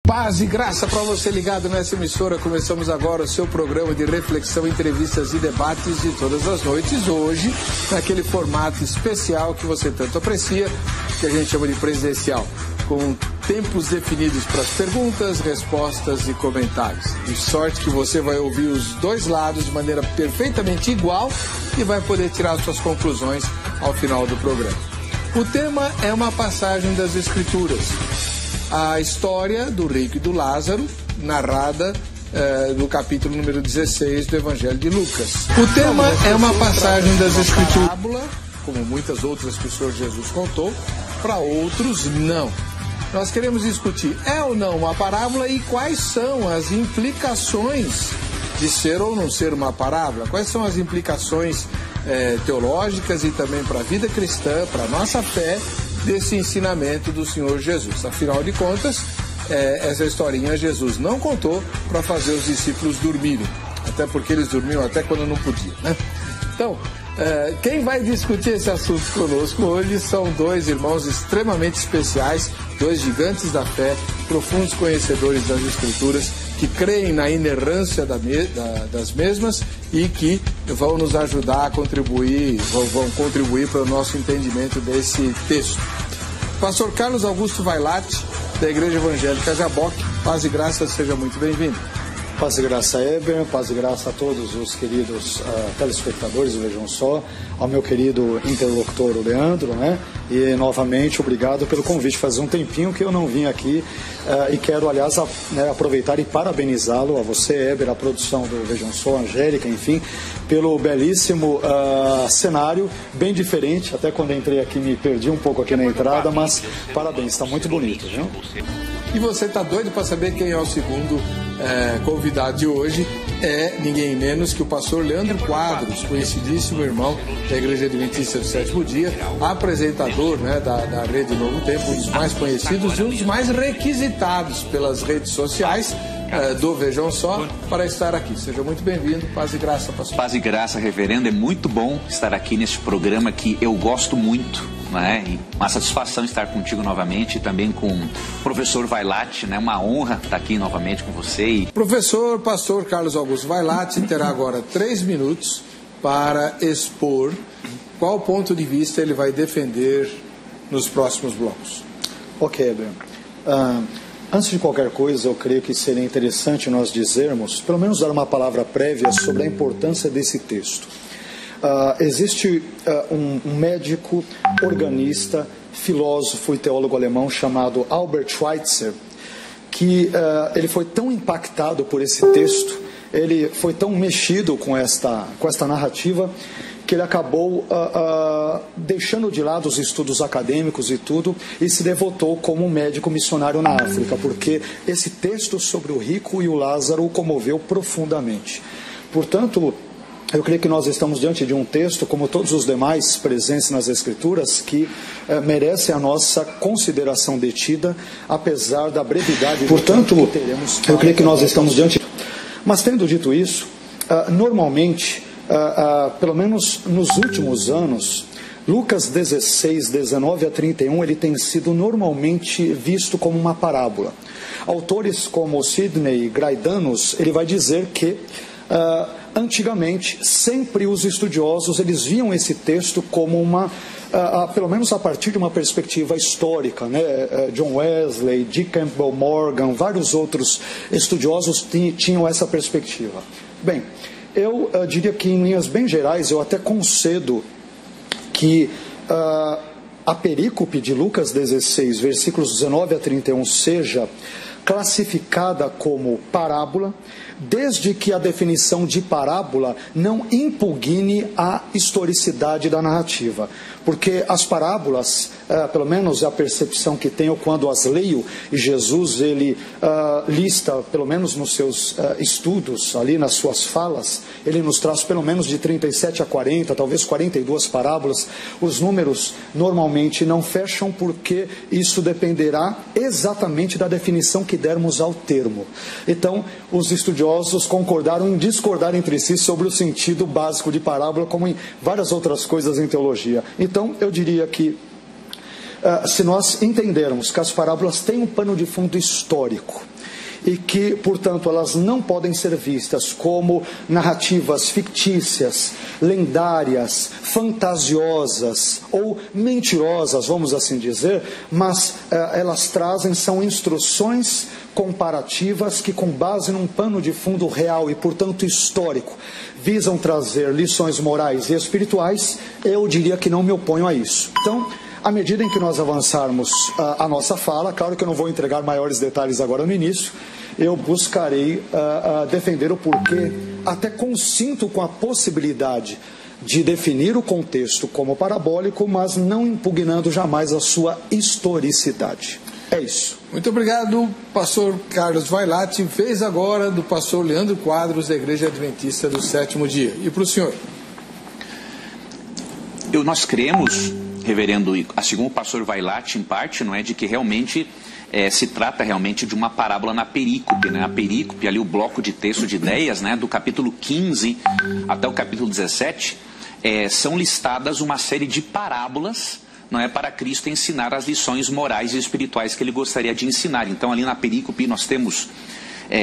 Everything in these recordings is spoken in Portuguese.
Paz e graça para você ligado nessa emissora. Começamos agora o seu programa de reflexão, entrevistas e debates de todas as noites. Hoje, naquele formato especial que você tanto aprecia, que a gente chama de presidencial, com tempos definidos para as perguntas, respostas e comentários. De sorte que você vai ouvir os dois lados de maneira perfeitamente igual e vai poder tirar suas conclusões ao final do programa. O tema é uma passagem das Escrituras. A história do rico e do Lázaro, narrada no capítulo número 16 do Evangelho de Lucas. O tema é uma passagem das Escrituras, como muitas outras que o Senhor Jesus contou, para outros não. Nós queremos discutir, é ou não uma parábola e quais são as implicações de ser ou não ser uma parábola, quais são as implicações teológicas e também para a vida cristã, para a nossa fé, desse ensinamento do Senhor Jesus. Afinal de contas, essa historinha Jesus não contou para fazer os discípulos dormirem, até porque eles dormiam até quando não podiam, né? Então, quem vai discutir esse assunto conosco hoje são dois irmãos extremamente especiais, dois gigantes da fé, profundos conhecedores das Escrituras, que creem na inerrância das mesmas e que vão nos ajudar a contribuir, vão contribuir para o nosso entendimento desse texto. Pastor Carlos Augusto Vailate, da Igreja Evangélica Jaboque, paz e graça, seja muito bem-vindo. Paz e graça, Eber, paz e graça a todos os queridos telespectadores do Vejam Só, ao meu querido interlocutor, o Leandro, né? E novamente, obrigado pelo convite. Faz um tempinho que eu não vim aqui e quero, aliás, aproveitar e parabenizá-lo, a você, Eber, a produção do Vejam Só, a Angélica, enfim, pelo belíssimo cenário, bem diferente. Até quando entrei aqui me perdi um pouco aqui na entrada, mas parabéns, está muito bonito, viu? E você está doido para saber quem é o segundo convidado de hoje? É ninguém menos que o pastor Leandro Quadros, conhecidíssimo irmão da Igreja Adventista do Sétimo Dia, apresentador, né, da Rede Novo Tempo, um dos mais conhecidos e um dos mais requisitados pelas redes sociais do Vejam Só para estar aqui. Seja muito bem-vindo, paz e graça, pastor. Paz e graça, reverendo, é muito bom estar aqui neste programa que eu gosto muito. Né? E uma satisfação estar contigo novamente e também com o professor Vailate, né? Uma honra estar aqui novamente com você. Professor, pastor Carlos Augusto Vailate terá agora 3 minutos para expor qual ponto de vista ele vai defender nos próximos blocos. Ok, Eber. Antes de qualquer coisa, eu creio que seria interessante nós dizermos, pelo menos dar uma palavra prévia sobre a importância desse texto. Existe um médico, organista, filósofo e teólogo alemão chamado Albert Schweitzer, que ele foi tão impactado por esse texto, ele foi tão mexido com esta narrativa, que ele acabou deixando de lado os estudos acadêmicos e tudo, e se devotou como um médico missionário na África, porque esse texto sobre o rico e o Lázaro o comoveu profundamente. Portanto, eu creio que nós estamos diante de um texto, como todos os demais presentes nas Escrituras, que merece a nossa consideração detida, apesar da brevidade do tempo que teremos. Eu creio que nós estamos diante. Mas tendo dito isso, normalmente, pelo menos nos últimos anos, Lucas 16, 19 a 31, ele tem sido normalmente visto como uma parábola. Autores como Sidney Graidanos, ele vai dizer que antigamente, sempre os estudiosos eles viam esse texto como pelo menos a partir de uma perspectiva histórica, né? John Wesley, D. Campbell Morgan, vários outros estudiosos tinham essa perspectiva. Bem, eu diria que em linhas bem gerais, eu até concedo que a perícope de Lucas 16, versículos 19 a 31, seja classificada como parábola, desde que a definição de parábola não impugne a historicidade da narrativa. Porque as parábolas, pelo menos é a percepção que tenho quando as leio, e Jesus ele lista, pelo menos nos seus estudos, ali nas suas falas, ele nos traz pelo menos de 37 a 40, talvez 42 parábolas. Os números normalmente não fecham, porque isso dependerá exatamente da definição que dermos ao termo. Então, os estudiosos concordaram em discordar entre si sobre o sentido básico de parábola, como em várias outras coisas em teologia. Então, eu diria que se nós entendermos que as parábolas têm um pano de fundo histórico, e que, portanto, elas não podem ser vistas como narrativas fictícias, lendárias, fantasiosas ou mentirosas, vamos assim dizer, mas elas são instruções comparativas que, com base num pano de fundo real e, portanto, histórico, visam trazer lições morais e espirituais. Eu diria que não me oponho a isso. Então, à medida em que nós avançarmos a nossa fala, claro que eu não vou entregar maiores detalhes agora no início, eu buscarei defender o porquê, até consinto com a possibilidade de definir o contexto como parabólico, mas não impugnando jamais a sua historicidade. É isso. Muito obrigado, pastor Carlos Vailate. Vez agora do pastor Leandro Quadros, da Igreja Adventista do Sétimo Dia. E para o senhor? Nós cremos, reverendo, assim como o pastor Vailate, em parte, não é, de que realmente se trata realmente de uma parábola na perícope, né? A perícope, ali o bloco de texto de ideias, né, do capítulo 15 até o capítulo 17, são listadas uma série de parábolas, não é, para Cristo ensinar as lições morais e espirituais que ele gostaria de ensinar. Então, ali na perícope nós temos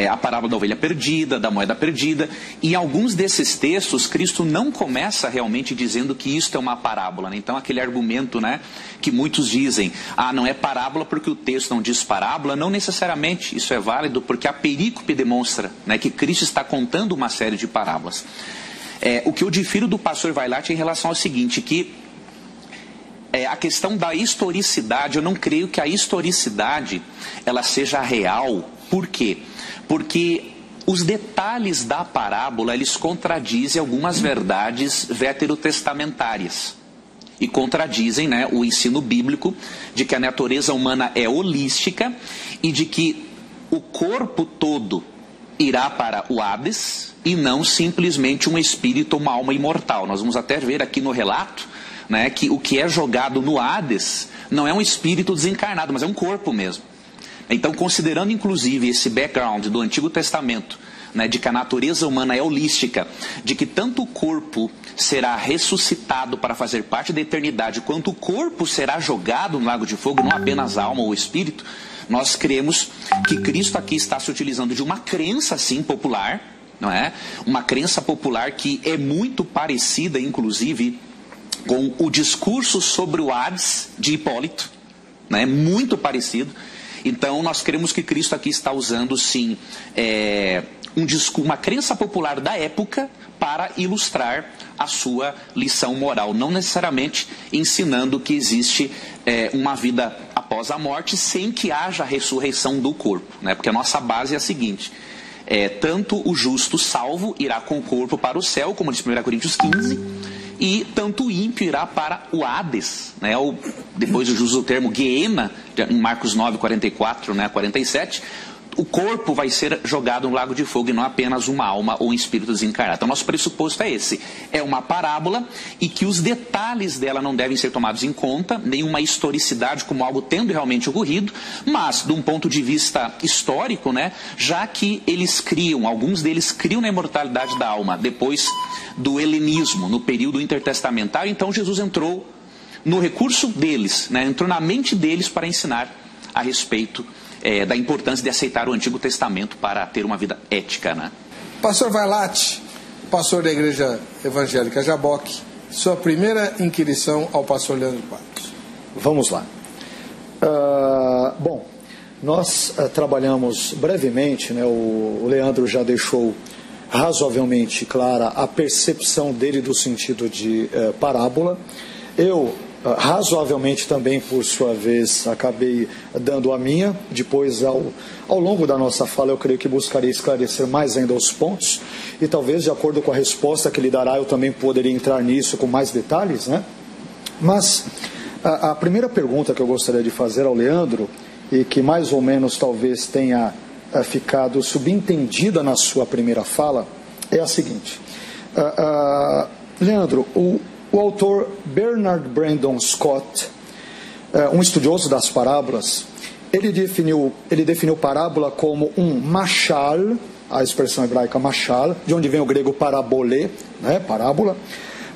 a parábola da ovelha perdida, da moeda perdida, e em alguns desses textos Cristo não começa realmente dizendo que isto é uma parábola, né? Então, aquele argumento, né, que muitos dizem, não é parábola porque o texto não diz parábola, não necessariamente isso é válido, porque a perícope demonstra, né, que Cristo está contando uma série de parábolas. O que eu difiro do pastor Vailate em relação ao seguinte, que a questão da historicidade, eu não creio que a historicidade ela seja real. Por quê? Porque os detalhes da parábola, eles contradizem algumas verdades veterotestamentárias. E contradizem, né, o ensino bíblico de que a natureza humana é holística e de que o corpo todo irá para o Hades e não simplesmente um espírito ou uma alma imortal. Nós vamos até ver aqui no relato, né, que o que é jogado no Hades não é um espírito desencarnado, mas é um corpo mesmo. Então, considerando inclusive esse background do Antigo Testamento, né, de que a natureza humana é holística, de que tanto o corpo será ressuscitado para fazer parte da eternidade, quanto o corpo será jogado no lago de fogo, não apenas a alma ou o espírito, nós cremos que Cristo aqui está se utilizando de uma crença, sim, popular, não é? Uma crença popular que é muito parecida, inclusive, com o discurso sobre o Hades de Hipólito, né? Muito parecido. Então, nós cremos que Cristo aqui está usando, sim, uma crença popular da época para ilustrar a sua lição moral, não necessariamente ensinando que existe uma vida após a morte sem que haja a ressurreição do corpo, né? Porque a nossa base é a seguinte: tanto o justo salvo irá com o corpo para o céu, como diz 1 Coríntios 15, e tanto o ímpio irá para o Hades, né? Ou, depois usa o termo Gehenna, em Marcos 9, 44, né, 47, o corpo vai ser jogado no lago de fogo e não apenas uma alma ou um espírito desencarnado. Então, nosso pressuposto é esse. É uma parábola e que os detalhes dela não devem ser tomados em conta, nenhuma historicidade como algo tendo realmente ocorrido, mas, de um ponto de vista histórico, né, já que alguns deles criam na imortalidade da alma depois do helenismo, no período intertestamentário, então Jesus entrou no recurso deles, né, entrou na mente deles para ensinar a respeito da importância de aceitar o Antigo Testamento para ter uma vida ética, né? Pastor Vailate, pastor da Igreja Evangélica Jaboque, sua primeira inquirição ao pastor Leandro Quadros. Vamos lá. Bom, nós trabalhamos brevemente, né, o Leandro já deixou razoavelmente clara a percepção dele do sentido de parábola. Eu razoavelmente também, por sua vez, acabei dando a minha. Depois, ao longo da nossa fala, eu creio que buscarei esclarecer mais ainda os pontos, e talvez, de acordo com a resposta que ele dará, eu também poderia entrar nisso com mais detalhes, né? Mas a primeira pergunta que eu gostaria de fazer ao Leandro, e que mais ou menos talvez tenha ficado subentendida na sua primeira fala, é a seguinte. Leandro, o autor Bernard Brandon Scott, um estudioso das parábolas, ele definiu parábola como um mashal, a expressão hebraica mashal, de onde vem o grego parabolê, né, parábola,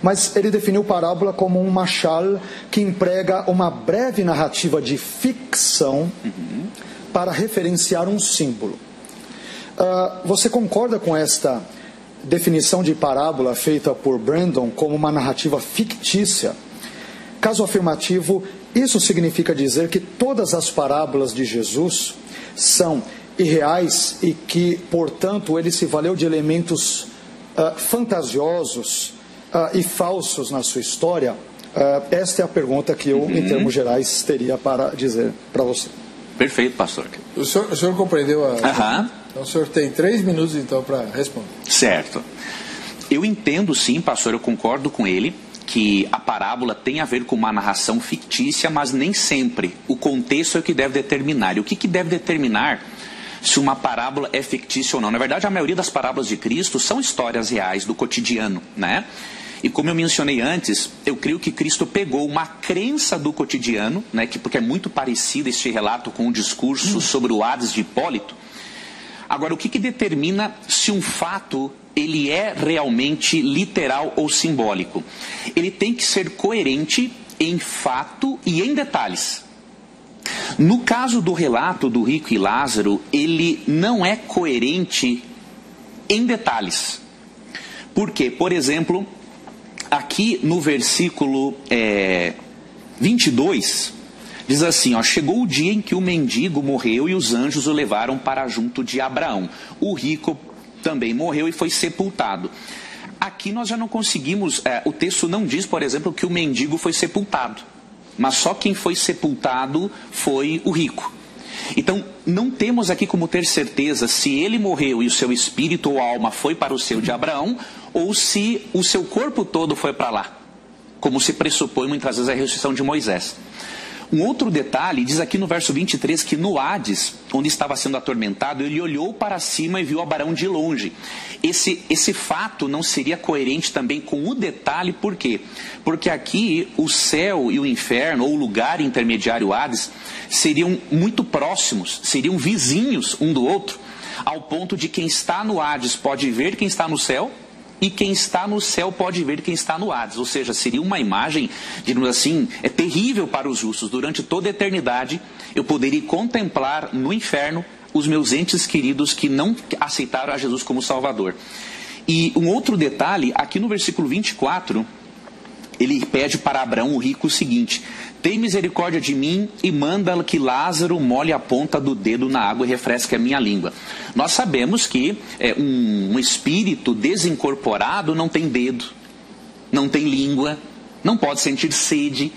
mas ele definiu parábola como um mashal que emprega uma breve narrativa de ficção para referenciar um símbolo. Você concorda com esta definição de parábola feita por Brandon como uma narrativa fictícia? Caso afirmativo, isso significa dizer que todas as parábolas de Jesus são irreais e que, portanto, ele se valeu de elementos fantasiosos e falsos na sua história? Esta é a pergunta que eu, em termos gerais, teria para dizer para você. Perfeito, pastor. O senhor compreendeu Então o senhor tem 3 minutos, então, para responder. Certo. Eu entendo, sim, pastor, eu concordo com ele, que a parábola tem a ver com uma narração fictícia, mas nem sempre. O contexto é o que deve determinar. E o que deve determinar se uma parábola é fictícia ou não? Na verdade, a maioria das parábolas de Cristo são histórias reais do cotidiano, né? E como eu mencionei antes, eu creio que Cristo pegou uma crença do cotidiano, né, porque é muito parecido este relato com o discurso sobre o Hades de Hipólito. Agora, o que determina se um fato ele é realmente literal ou simbólico? Ele tem que ser coerente em fato e em detalhes. No caso do relato do rico e Lázaro, ele não é coerente em detalhes. Por quê? Por exemplo, aqui no versículo 22, diz assim, ó, chegou o dia em que o mendigo morreu e os anjos o levaram para junto de Abraão. O rico também morreu e foi sepultado. Aqui nós já não conseguimos, o texto não diz, por exemplo, que o mendigo foi sepultado, mas só quem foi sepultado foi o rico. Então, não temos aqui como ter certeza se ele morreu e o seu espírito ou alma foi para o seio de Abraão, ou se o seu corpo todo foi para lá, como se pressupõe muitas vezes a ressurreição de Moisés. Um outro detalhe, diz aqui no verso 23 que no Hades, onde estava sendo atormentado, ele olhou para cima e viu Abraão de longe. Esse fato não seria coerente também com o detalhe, por quê? Porque aqui o céu e o inferno, ou o lugar intermediário Hades, seriam muito próximos, seriam vizinhos um do outro, ao ponto de quem está no Hades pode ver quem está no céu, e quem está no céu pode ver quem está no Hades. Ou seja, seria uma imagem, digamos assim, terrível para os justos. Durante toda a eternidade, eu poderia contemplar no inferno os meus entes queridos que não aceitaram a Jesus como Salvador. E um outro detalhe, aqui no versículo 24, ele pede para Abraão, o rico, o seguinte: tem misericórdia de mim e manda que Lázaro molhe a ponta do dedo na água e refresque a minha língua. Nós sabemos que um espírito desincorporado não tem dedo, não tem língua, não pode sentir sede.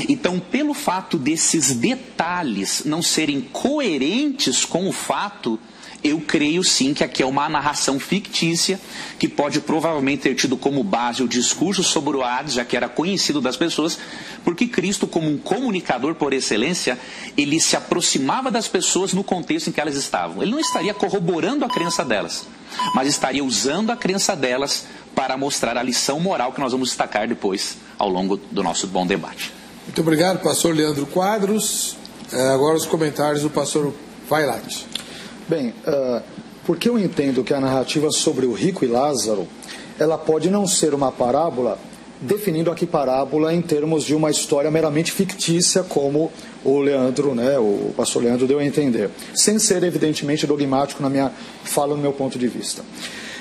Então, pelo fato desses detalhes não serem coerentes com o fato, eu creio sim que aqui é uma narração fictícia, que pode provavelmente ter tido como base o discurso sobre o Hades, já que era conhecido das pessoas, porque Cristo, como um comunicador por excelência, ele se aproximava das pessoas no contexto em que elas estavam. Ele não estaria corroborando a crença delas, mas estaria usando a crença delas para mostrar a lição moral que nós vamos destacar depois, ao longo do nosso bom debate. Muito obrigado, pastor Leandro Quadros. Agora os comentários do pastor Vailate. Bem, porque eu entendo que a narrativa sobre o rico e Lázaro, ela pode não ser uma parábola, definindo aqui parábola em termos de uma história meramente fictícia, como o Leandro, o pastor Leandro deu a entender, sem ser evidentemente dogmático na minha fala, no meu ponto de vista.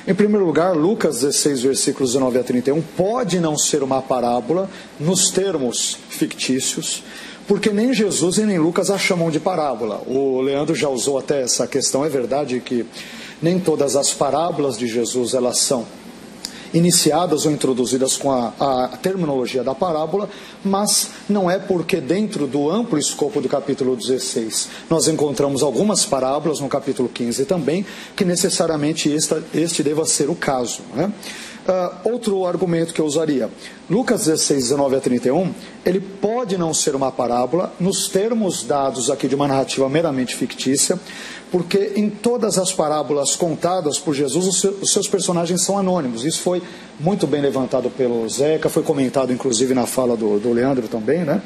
Em primeiro lugar, Lucas 16, versículos 19 a 31, pode não ser uma parábola nos termos fictícios, porque nem Jesus e nem Lucas a chamam de parábola. O Leandro já usou até essa questão. É verdade que nem todas as parábolas de Jesus elas são iniciadas ou introduzidas com a terminologia da parábola, mas não é porque dentro do amplo escopo do capítulo 16 nós encontramos algumas parábolas, no capítulo 15 também, que necessariamente este deva ser o caso, né? Outro argumento que eu usaria, Lucas 16, 19 a 31, ele pode não ser uma parábola nos termos dados aqui de uma narrativa meramente fictícia, porque em todas as parábolas contadas por Jesus, os seus personagens são anônimos. Isso foi muito bem levantado pelo Zeca, foi comentado inclusive na fala do Leandro também, né?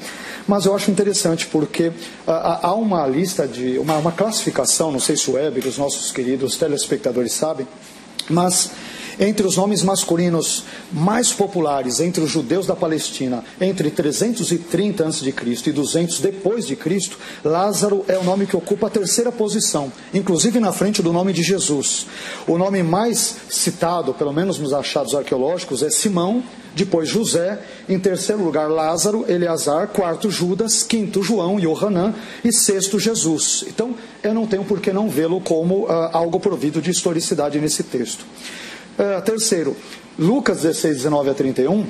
Mas eu acho interessante porque há uma lista de uma classificação, não sei se o Web, que os nossos queridos telespectadores sabem, mas Entre os nomes masculinos mais populares entre os judeus da Palestina, entre 330 a.C. e 200 depois de Cristo, Lázaro é o nome que ocupa a terceira posição, inclusive na frente do nome de Jesus. O nome mais citado, pelo menos nos achados arqueológicos, é Simão, depois José, em terceiro lugar Lázaro, Eleazar, quarto Judas, quinto João e Yohanan e sexto Jesus. Então, eu não tenho por que não vê-lo como algo provido de historicidade nesse texto. Terceiro, Lucas 16, 19 a 31,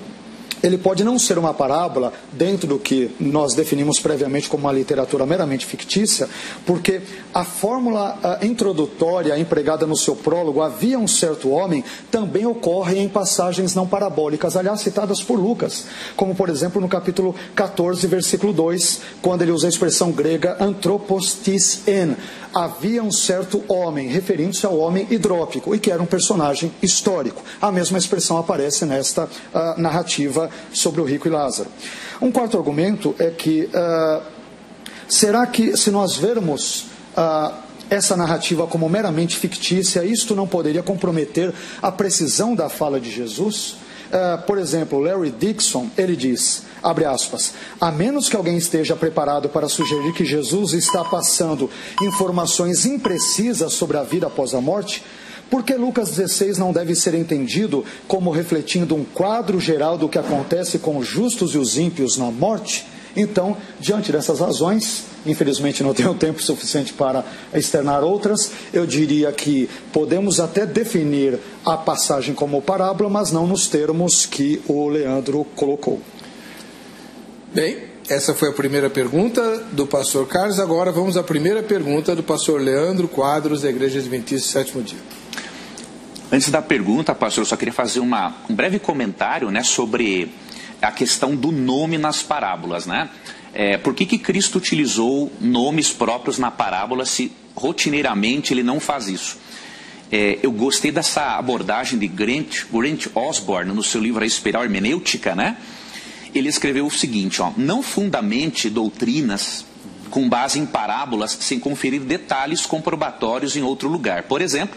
ele pode não ser uma parábola dentro do que nós definimos previamente como uma literatura meramente fictícia, porque a fórmula introdutória empregada no seu prólogo, havia um certo homem, também ocorre em passagens não parabólicas, aliás, citadas por Lucas, como por exemplo no capítulo 14, versículo 2, quando ele usa a expressão grega anthropos tis en. Havia um certo homem, referindo-se ao homem hidrópico, e que era um personagem histórico. A mesma expressão aparece nesta narrativa sobre o rico e Lázaro. Um quarto argumento é que, será que se nós vermos essa narrativa como meramente fictícia, isto não poderia comprometer a precisão da fala de Jesus? Por exemplo, Larry Dixon, ele diz, abre aspas, a menos que alguém esteja preparado para sugerir que Jesus está passando informações imprecisas sobre a vida após a morte, por que Lucas 16 não deve ser entendido como refletindo um quadro geral do que acontece com os justos e os ímpios na morte? Então, diante dessas razões, infelizmente não tenho tempo suficiente para externar outras, eu diria que podemos até definir a passagem como parábola, mas não nos termos que o Leandro colocou. Bem, essa foi a primeira pergunta do pastor Carlos. Agora vamos à primeira pergunta do pastor Leandro Quadros, da Igreja Adventista do Sétimo Dia. Antes da pergunta, pastor, eu só queria fazer um breve comentário, né, sobre a questão do nome nas parábolas, né? Por que Cristo utilizou nomes próprios na parábola se rotineiramente ele não faz isso? Eu gostei dessa abordagem de Grant Osborne no seu livro A Espiral Hermenêutica, né? Ele escreveu o seguinte, não fundamente doutrinas com base em parábolas sem conferir detalhes comprobatórios em outro lugar. Por exemplo,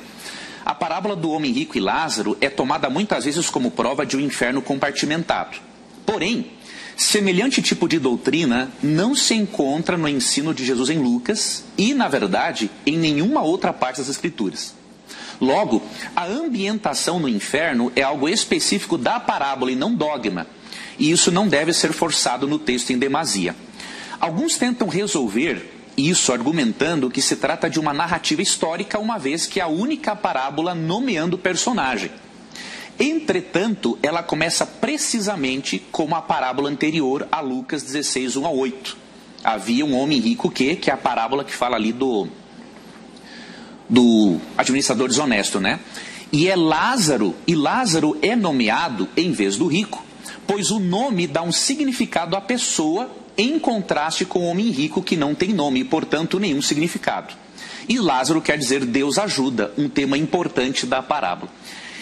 a parábola do homem rico e Lázaro é tomada muitas vezes como prova de um inferno compartimentado. Porém, semelhante tipo de doutrina não se encontra no ensino de Jesus em Lucas e, na verdade, em nenhuma outra parte das Escrituras. Logo, a ambientação no inferno é algo específico da parábola e não dogma, e isso não deve ser forçado no texto em demasia. Alguns tentam resolver isso argumentando que se trata de uma narrativa histórica, uma vez que é a única parábola nomeando o personagem. Entretanto, ela começa precisamente como a parábola anterior a Lucas 16, 1 a 8. Havia um homem rico que é a parábola que fala ali do administrador desonesto, né? E Lázaro é nomeado em vez do rico, pois o nome dá um significado à pessoa em contraste com o homem rico que não tem nome e, portanto, nenhum significado. E Lázaro quer dizer Deus ajuda, um tema importante da parábola.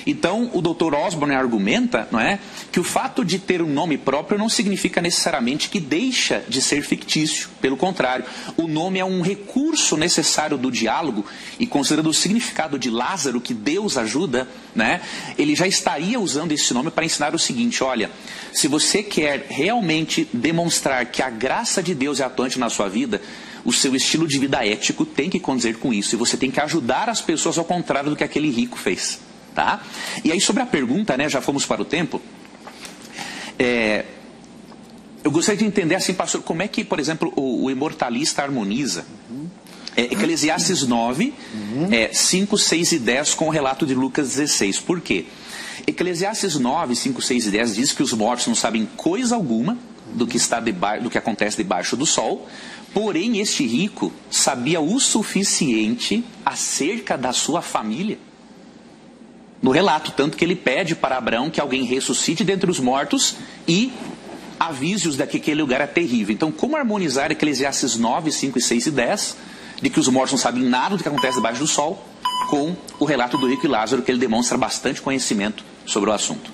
Então, o Dr. Osborne argumenta, não é, que o fato de ter um nome próprio não significa necessariamente que deixa de ser fictício. Pelo contrário, o nome é um recurso necessário do diálogo e, considerando o significado de Lázaro, que Deus ajuda, né, ele já estaria usando esse nome para ensinar o seguinte, olha, se você quer realmente demonstrar que a graça de Deus é atuante na sua vida, o seu estilo de vida ético tem que condizer com isso, e você tem que ajudar as pessoas ao contrário do que aquele rico fez. Tá? E aí sobre a pergunta, né, já fomos para o tempo, eu gostaria de entender assim, pastor, como é que, por exemplo, o imortalista harmoniza Eclesiastes 9, 5, 6 e 10 com o relato de Lucas 16. Por quê? Eclesiastes 9, 5, 6 e 10 diz que os mortos não sabem coisa alguma do que acontece debaixo do sol, porém este rico sabia o suficiente acerca da sua família. No relato, tanto que ele pede para Abraão que alguém ressuscite dentre os mortos e avise-os de que aquele lugar é terrível. Então, como harmonizar Eclesiastes 9, 5, 6 e 10, de que os mortos não sabem nada do que acontece debaixo do sol, com o relato do rico e Lázaro, que ele demonstra bastante conhecimento sobre o assunto.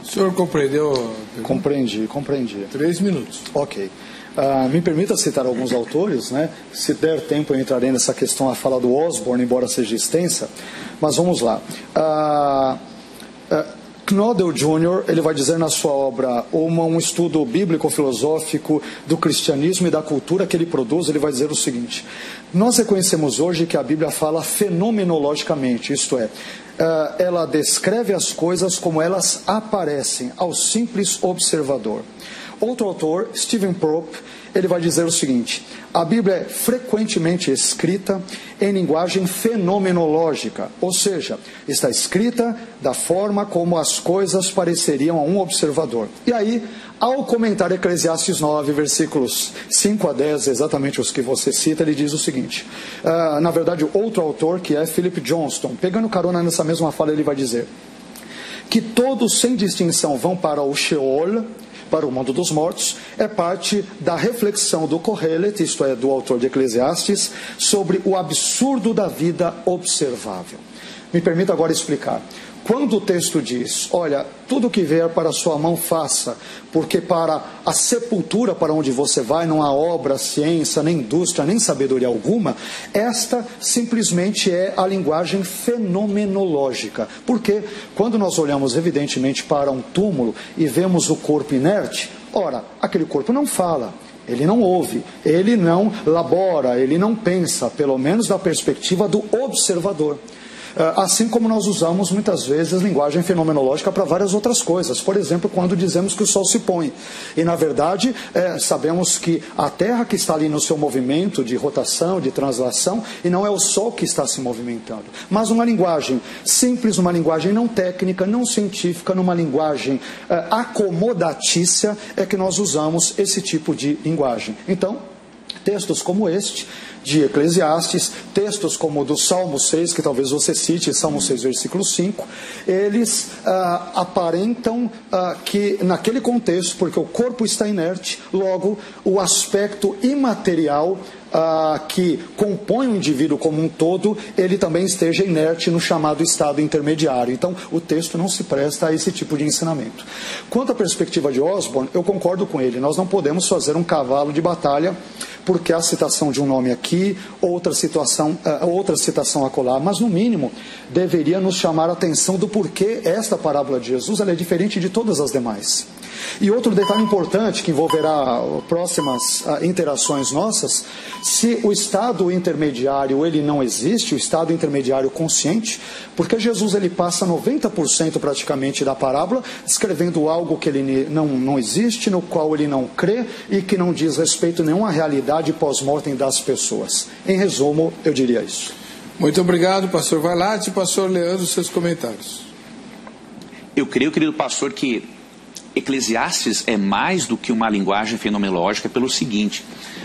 O senhor compreendeu? Compreendi. 3 minutos. Ok. Me permita citar alguns autores, né? Se der tempo eu entrarei nessa questão, a fala do Osborne, embora seja extensa, mas vamos lá. Knodel Jr., ele vai dizer na sua obra um estudo bíblico-filosófico do cristianismo e da cultura que ele produz, ele vai dizer o seguinte: nós reconhecemos hoje que a Bíblia fala fenomenologicamente, isto é, ela descreve as coisas como elas aparecem ao simples observador. Outro autor, Stephen Propp, ele vai dizer o seguinte: a Bíblia é frequentemente escrita em linguagem fenomenológica, ou seja, está escrita da forma como as coisas pareceriam a um observador. E aí, ao comentar Eclesiastes 9, versículos 5 a 10, exatamente os que você cita, ele diz o seguinte, na verdade, outro autor, que é Philip Johnston, pegando carona nessa mesma fala, ele vai dizer que todos, sem distinção, vão para o Sheol, para o mundo dos mortos, é parte da reflexão do Kohelet, isto é, do autor de Eclesiastes, sobre o absurdo da vida observável. Me permita agora explicar. Quando o texto diz, olha, tudo que vier para a sua mão faça, porque para a sepultura para onde você vai não há obra, ciência, nem indústria, nem sabedoria alguma, esta simplesmente é a linguagem fenomenológica. Porque quando nós olhamos evidentemente para um túmulo e vemos o corpo inerte, ora, aquele corpo não fala, ele não ouve, ele não labora, ele não pensa, pelo menos da perspectiva do observador. Assim como nós usamos muitas vezes linguagem fenomenológica para várias outras coisas. Por exemplo, quando dizemos que o sol se põe. E na verdade, sabemos que a Terra que está ali no seu movimento de rotação, de translação, e não é o sol que está se movimentando. Mas uma linguagem simples, uma linguagem não técnica, não científica, numa linguagem acomodatícia, é que nós usamos esse tipo de linguagem. Então, textos como este de Eclesiastes, textos como o do Salmo 6, que talvez você cite, Salmo 6, versículo 5, eles aparentam que naquele contexto, porque o corpo está inerte, logo o aspecto imaterial que compõe o indivíduo como um todo, ele também esteja inerte no chamado estado intermediário. Então, o texto não se presta a esse tipo de ensinamento. Quanto à perspectiva de Osborne, eu concordo com ele. Nós não podemos fazer um cavalo de batalha porque há citação de um nome aqui, outra citação acolá, mas no mínimo deveria nos chamar a atenção do porquê esta parábola de Jesus ela é diferente de todas as demais. E outro detalhe importante que envolverá próximas interações nossas, se o estado intermediário ele não existe, o estado intermediário consciente, porque Jesus ele passa 90% praticamente da parábola descrevendo algo que ele não existe, no qual ele não crê e que não diz respeito a nenhuma realidade pós-mortem das pessoas. Em resumo, eu diria isso. Muito obrigado, pastor Vailate. Pastor Leandro, seus comentários. Eu creio, querido pastor, que Eclesiastes é mais do que uma linguagem fenomenológica pelo seguinte: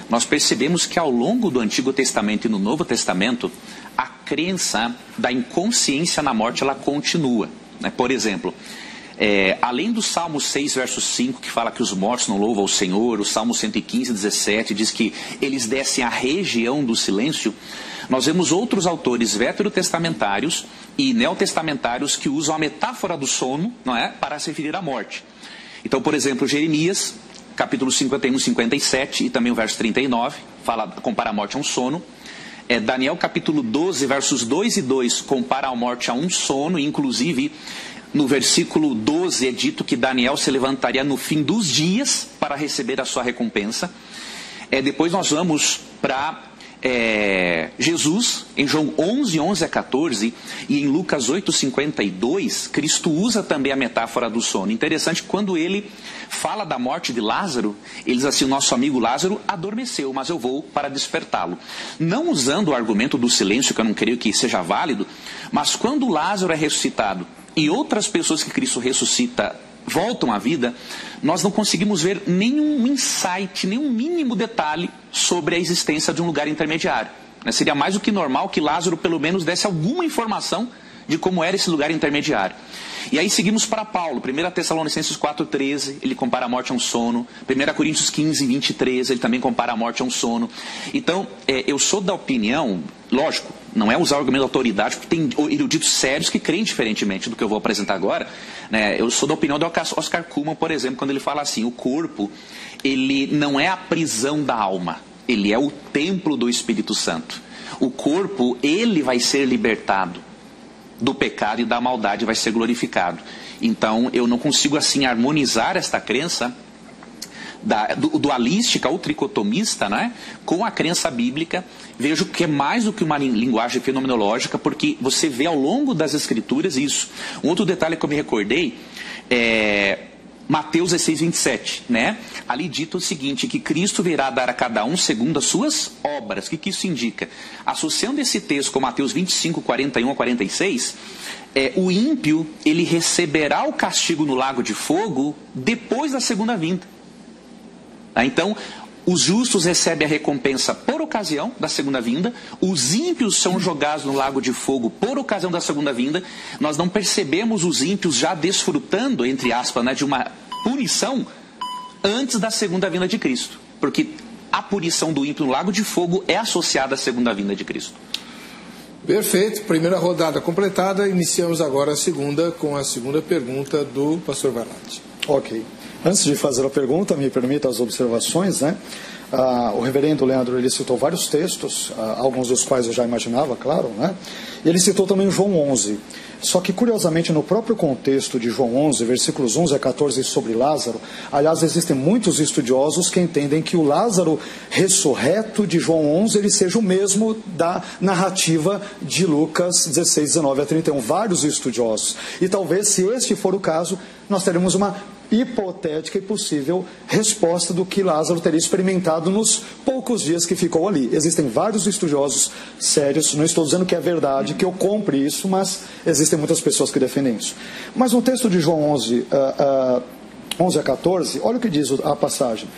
nós percebemos que ao longo do Antigo Testamento e no Novo Testamento, a crença da inconsciência na morte ela continua. Por exemplo, além do Salmo 6, verso 5, que fala que os mortos não louvam ao Senhor, o Salmo 115, 17, diz que eles descem à região do silêncio, nós vemos outros autores veterotestamentários e neotestamentários que usam a metáfora do sono, para se referir à morte. Então, por exemplo, Jeremias, capítulo 51, 57 e também o verso 39, compara a morte a um sono. Daniel, capítulo 12, versos 2 e 2, compara a morte a um sono, inclusive no versículo 12 é dito que Daniel se levantaria no fim dos dias para receber a sua recompensa. Depois nós vamos para Jesus, em João 11, 11 a 14, e em Lucas 8, 52, Cristo usa também a metáfora do sono. Interessante, quando ele fala da morte de Lázaro, ele diz assim: o nosso amigo Lázaro adormeceu, mas eu vou para despertá-lo. Não usando o argumento do silêncio, que eu não creio que seja válido, mas quando Lázaro é ressuscitado e outras pessoas que Cristo ressuscita voltam à vida, nós não conseguimos ver nenhum insight, nenhum mínimo detalhe sobre a existência de um lugar intermediário. Seria mais do que normal que Lázaro pelo menos desse alguma informação de como era esse lugar intermediário. E aí seguimos para Paulo, 1 Tessalonicenses 4,13, ele compara a morte a um sono. 1 Coríntios 15, 23, ele também compara a morte a um sono. Então, eu sou da opinião, lógico, não é usar o argumento da autoridade, porque tem eruditos sérios que creem diferentemente do que eu vou apresentar agora. Eu sou da opinião do Oscar Cullmann, por exemplo, quando ele fala assim: o corpo, ele não é a prisão da alma, ele é o templo do Espírito Santo. O corpo, ele vai ser libertado do pecado e da maldade, vai ser glorificado. Então, eu não consigo, assim, harmonizar esta crença dualística ou tricotomista, né, com a crença bíblica. Vejo que é mais do que uma linguagem fenomenológica, porque você vê ao longo das Escrituras isso. Um outro detalhe que eu me recordei é Mateus 16, 27, né? Ali dito o seguinte, que Cristo virá dar a cada um segundo as suas obras. O que isso indica? Associando esse texto com Mateus 25, 41 a 46, o ímpio, ele receberá o castigo no lago de fogo depois da segunda vinda. Então, os justos recebem a recompensa por ocasião da segunda vinda, os ímpios são jogados no lago de fogo por ocasião da segunda vinda. Nós não percebemos os ímpios já desfrutando, entre aspas, né, de uma punição antes da segunda vinda de Cristo, porque a punição do ímpio no lago de fogo é associada à segunda vinda de Cristo. Perfeito, primeira rodada completada, iniciamos agora a segunda com a segunda pergunta do pastor Vailate. Ok. Antes de fazer a pergunta, me permita as observações, né? O reverendo Leandro, ele citou vários textos, alguns dos quais eu já imaginava, claro, né? E ele citou também João 11. Só que, curiosamente, no próprio contexto de João 11, versículos 11 a 14, sobre Lázaro, aliás, existem muitos estudiosos que entendem que o Lázaro ressurreto de João 11, ele seja o mesmo da narrativa de Lucas 16, 19 a 31. Vários estudiosos. E talvez, se este for o caso, nós teremos uma hipotética e possível resposta do que Lázaro teria experimentado nos poucos dias que ficou ali. Existem vários estudiosos sérios, não estou dizendo que é verdade, que eu compre isso, mas existem muitas pessoas que defendem isso. Mas no texto de João 11 a 14, olha o que diz a passagem.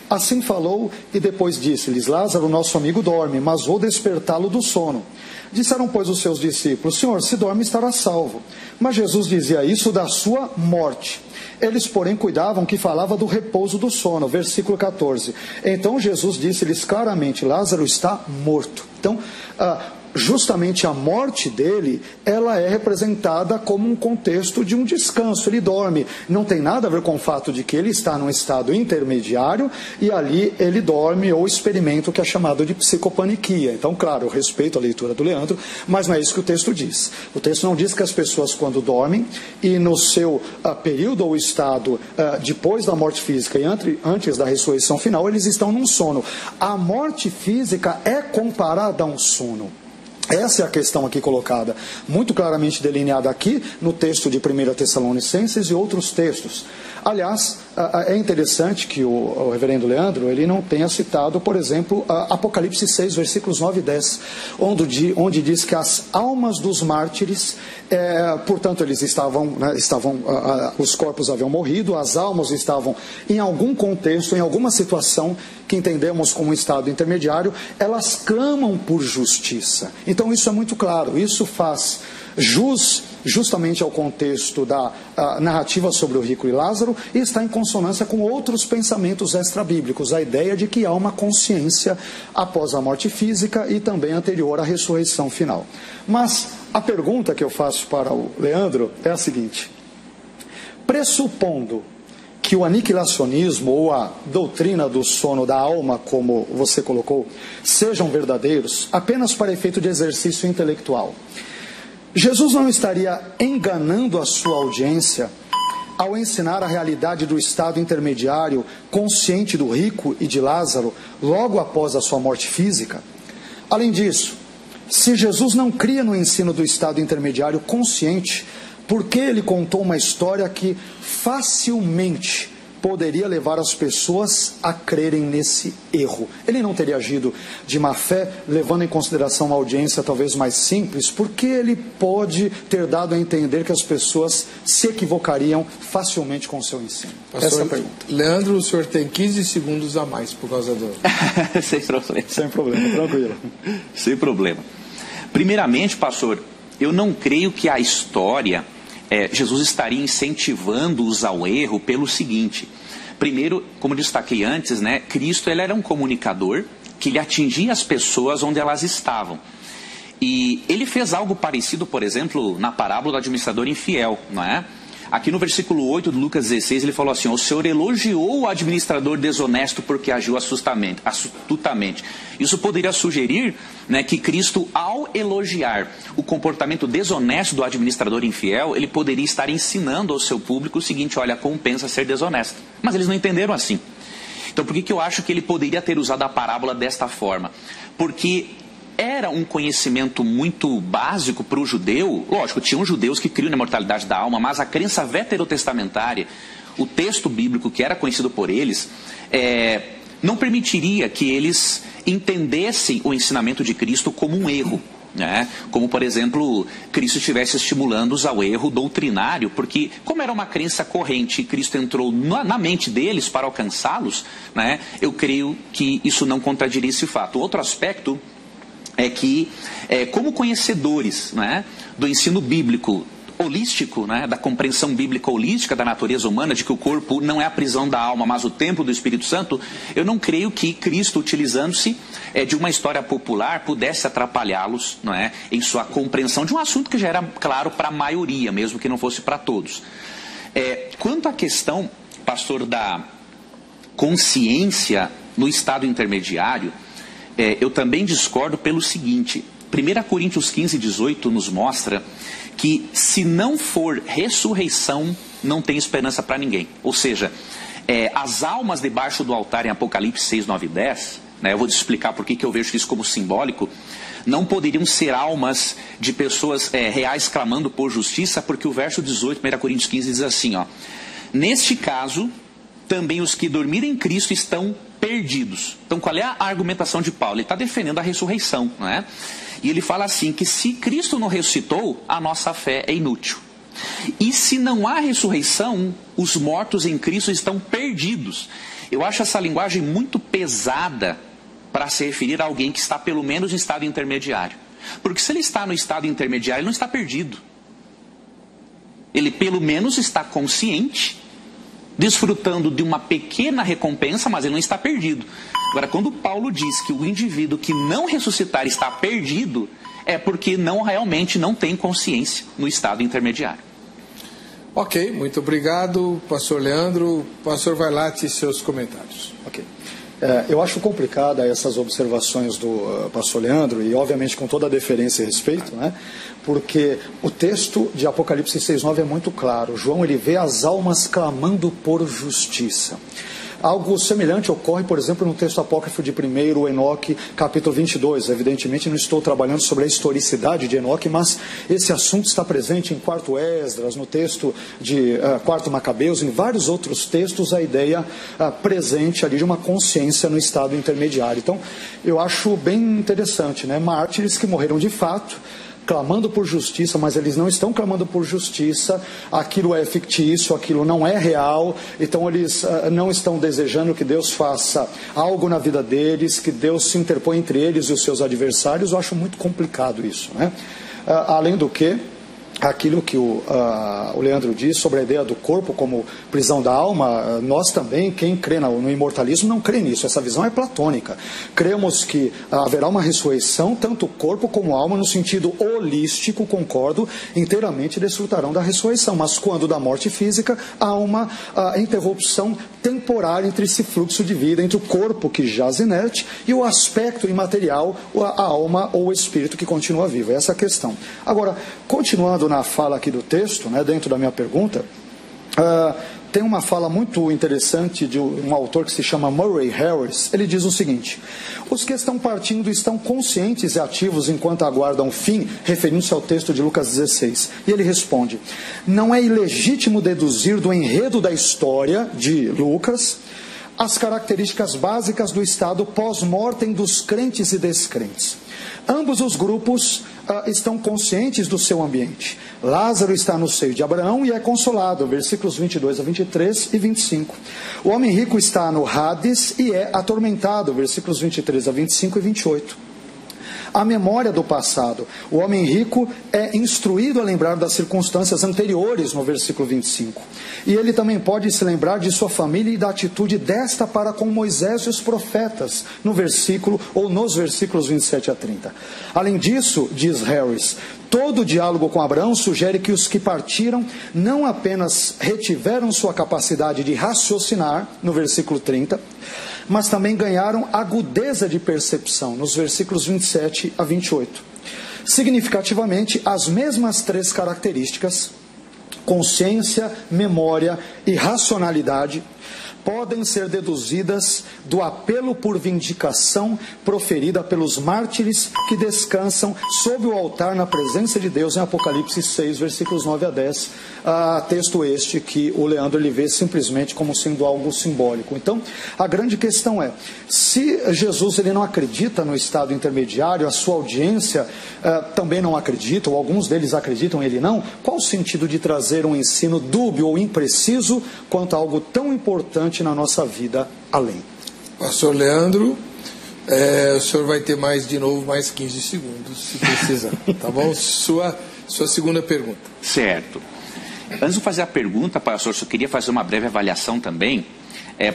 Assim falou e depois disse-lhes, Lázaro, nosso amigo, dorme, mas vou despertá-lo do sono. Disseram, pois, os seus discípulos, Senhor, se dorme estará salvo. Mas Jesus dizia isso da sua morte. Eles, porém, cuidavam que falava do repouso do sono. Versículo 14. Então Jesus disse-lhes claramente, Lázaro está morto. Então, justamente a morte dele, ela é representada como um contexto de um descanso. Ele dorme. Não tem nada a ver com o fato de que ele está num estado intermediário e ali ele dorme ou experimenta o que é chamado de psicopaniquia. Então, claro, eu respeito a leitura do Leandro, mas não é isso que o texto diz. O texto não diz que as pessoas, quando dormem e no seu período ou estado depois da morte física e antes da ressurreição final, eles estão num sono. A morte física é comparada a um sono. Essa é a questão aqui colocada, muito claramente delineada aqui no texto de 1 Tessalonicenses e outros textos. Aliás, é interessante que o reverendo Leandro, ele não tenha citado, por exemplo, Apocalipse 6, versículos 9 e 10, onde diz que as almas dos mártires, portanto, eles os corpos haviam morrido, as almas estavam em algum contexto, em alguma situação que entendemos como um estado intermediário, elas clamam por justiça. Então isso é muito claro, isso faz jus justamente ao contexto da narrativa sobre o rico e Lázaro e está em consonância com outros pensamentos extrabíblicos, a ideia de que há uma consciência após a morte física e também anterior à ressurreição final. Mas a pergunta que eu faço para o Leandro é a seguinte: pressupondo que o aniquilacionismo ou a doutrina do sono da alma, como você colocou, sejam verdadeiros apenas para efeito de exercício intelectual, Jesus não estaria enganando a sua audiência ao ensinar a realidade do estado intermediário consciente do rico e de Lázaro logo após a sua morte física? Além disso, se Jesus não cria no ensino do estado intermediário consciente, por que ele contou uma história que facilmente poderia levar as pessoas a crerem nesse erro? Ele não teria agido de má fé, levando em consideração uma audiência talvez mais simples, porque ele pode ter dado a entender que as pessoas se equivocariam facilmente com o seu ensino? Pastor, essa é a pergunta. Leandro, o senhor tem 15 segundos a mais por causa do... Sem problema. Sem problema, tranquilo. Sem problema. Primeiramente, pastor, eu não creio que a história... Jesus estaria incentivando-os ao erro pelo seguinte. Primeiro, como destaquei antes, né, Cristo ele era um comunicador que ele atingia as pessoas onde elas estavam. E ele fez algo parecido, por exemplo, na parábola do administrador infiel, não é? Aqui no versículo 8 do Lucas 16, ele falou assim: o Senhor elogiou o administrador desonesto porque agiu astutamente. Isso poderia sugerir, né, que Cristo, ao elogiar o comportamento desonesto do administrador infiel, ele poderia estar ensinando ao seu público o seguinte: olha, compensa ser desonesto. Mas eles não entenderam assim. Então por que eu acho que ele poderia ter usado a parábola desta forma? Porque era um conhecimento muito básico para o judeu. Lógico, tinham judeus que criam na imortalidade da alma, mas a crença veterotestamentária, o texto bíblico que era conhecido por eles, não permitiria que eles entendessem o ensinamento de Cristo como um erro, né? Como, por exemplo, Cristo estivesse estimulando-os ao erro doutrinário, porque como era uma crença corrente e Cristo entrou na mente deles para alcançá-los, né? Eu creio que isso não contradiria esse fato. Outro aspecto é que, como conhecedores, né, do ensino bíblico holístico, né, da compreensão bíblica holística da natureza humana, de que o corpo não é a prisão da alma, mas o templo do Espírito Santo, eu não creio que Cristo, utilizando-se de uma história popular, pudesse atrapalhá-los, não é, em sua compreensão de um assunto que já era claro para a maioria, mesmo que não fosse para todos. Quanto à questão, pastor, da consciência no estado intermediário, eu também discordo pelo seguinte: 1 Coríntios 15, 18 nos mostra que se não for ressurreição, não tem esperança para ninguém. Ou seja, as almas debaixo do altar em Apocalipse 6, 9 e 10, né, eu vou te explicar por que eu vejo isso como simbólico, não poderiam ser almas de pessoas reais clamando por justiça, porque o verso 18, 1 Coríntios 15 diz assim, ó: neste caso, também os que dormirem em Cristo estão perdidos. Então, qual é a argumentação de Paulo? Ele está defendendo a ressurreição, não é? E ele fala assim, que se Cristo não ressuscitou, a nossa fé é inútil. E se não há ressurreição, os mortos em Cristo estão perdidos. Eu acho essa linguagem muito pesada para se referir a alguém que está pelo menos em estado intermediário. Porque se ele está no estado intermediário, ele não está perdido. Ele pelo menos está consciente, desfrutando de uma pequena recompensa, mas ele não está perdido. Agora, quando Paulo diz que o indivíduo que não ressuscitar está perdido, é porque realmente não tem consciência no estado intermediário. Ok, muito obrigado, pastor Leandro. Pastor Vailate, seus comentários. Ok. Eu acho complicada essas observações do pastor Leandro, e obviamente com toda a deferência e respeito, né? Porque o texto de Apocalipse 6,9 é muito claro. João, ele vê as almas clamando por justiça. Algo semelhante ocorre, por exemplo, no texto apócrifo de 1 Enoque, capítulo 22. Evidentemente, não estou trabalhando sobre a historicidade de Enoque, mas esse assunto está presente em 4 Esdras, no texto de 4 Macabeus, em vários outros textos, a ideia presente ali de uma consciência no estado intermediário. Então, eu acho bem interessante, né? Mártires que morreram de fato, clamando por justiça, mas eles não estão clamando por justiça, aquilo é fictício, aquilo não é real, então eles não estão desejando que Deus faça algo na vida deles, que Deus se interpõe entre eles e os seus adversários. Eu acho muito complicado isso, né? Além do que, aquilo que o Leandro disse sobre a ideia do corpo como prisão da alma, nós também, quem crê no imortalismo, não crê nisso. Essa visão é platônica. Cremos que haverá uma ressurreição, tanto o corpo como a alma, no sentido holístico, concordo, inteiramente desfrutarão da ressurreição. Mas quando da morte física, há uma interrupção temporária entre esse fluxo de vida, entre o corpo que jaz inerte e o aspecto imaterial, a alma ou o espírito que continua vivo. Essa é a questão. Agora, continuando na fala aqui do texto, né, dentro da minha pergunta, tem uma fala muito interessante de um autor que se chama Murray Harris. Ele diz o seguinte: os que estão partindo estão conscientes e ativos enquanto aguardam o fim, referindo-se ao texto de Lucas 16. E ele responde: não é ilegítimo deduzir do enredo da história de Lucas as características básicas do estado pós-mortem dos crentes e descrentes. Ambos os grupos estão conscientes do seu ambiente. Lázaro está no seio de Abraão e é consolado, versículos 22 a 23 e 25. O homem rico está no Hades e é atormentado, versículos 23 a 25 e 28. a memória do passado. O homem rico é instruído a lembrar das circunstâncias anteriores no versículo 25. E ele também pode se lembrar de sua família e da atitude desta para com Moisés e os profetas, no versículo ou nos versículos 27 a 30. Além disso, diz Harris, todo o diálogo com Abraão sugere que os que partiram não apenas retiveram sua capacidade de raciocinar, no versículo 30, mas também ganharam agudeza de percepção, nos versículos 27 a 28. Significativamente, as mesmas três características, consciência, memória e racionalidade, podem ser deduzidas do apelo por vindicação proferida pelos mártires que descansam sob o altar na presença de Deus em Apocalipse 6, versículos 9 a 10, texto este que o Leandro ele vê simplesmente como sendo algo simbólico. Então, a grande questão é, se Jesus ele não acredita no estado intermediário, a sua audiência também não acredita, ou alguns deles acreditam, ele não, qual o sentido de trazer um ensino dúbio ou impreciso quanto a algo tão importante na nossa vida além? Pastor Leandro, o senhor vai ter mais 15 segundos, se precisar, tá bom? Sua segunda pergunta. Certo. Antes de fazer a pergunta, pastor, eu queria fazer uma breve avaliação também,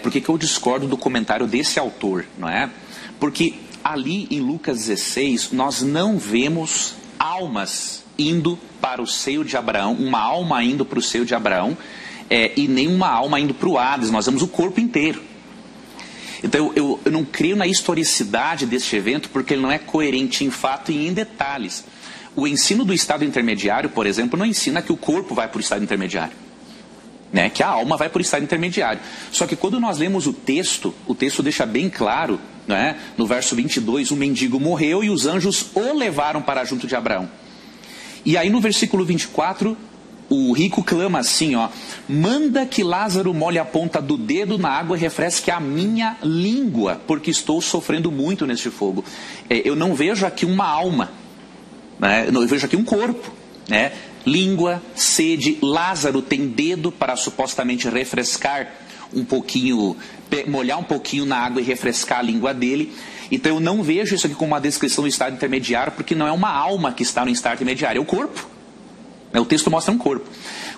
porque eu discordo do comentário desse autor, não é? Porque ali em Lucas 16, nós não vemos almas indo para o seio de Abraão, uma alma indo para o seio de Abraão, e nenhuma alma indo para o Hades, nós vemos o corpo inteiro. Então eu não creio na historicidade deste evento, porque ele não é coerente em fato e em detalhes. O ensino do estado intermediário, por exemplo, não ensina que o corpo vai para o estado intermediário, né? Que a alma vai para o estado intermediário. Só que quando nós lemos o texto deixa bem claro, né? No verso 22, o mendigo morreu e os anjos o levaram para junto de Abraão. E aí no versículo 24... o rico clama assim, manda que Lázaro molhe a ponta do dedo na água e refresque a minha língua, porque estou sofrendo muito neste fogo. Eu não vejo aqui uma alma, né? Eu vejo aqui um corpo, né? Língua, sede, Lázaro tem dedo para supostamente refrescar um pouquinho, molhar um pouquinho na água e refrescar a língua dele. Então eu não vejo isso aqui como uma descrição do estado intermediário, porque não é uma alma que está no estado intermediário, é o corpo. O texto mostra um corpo.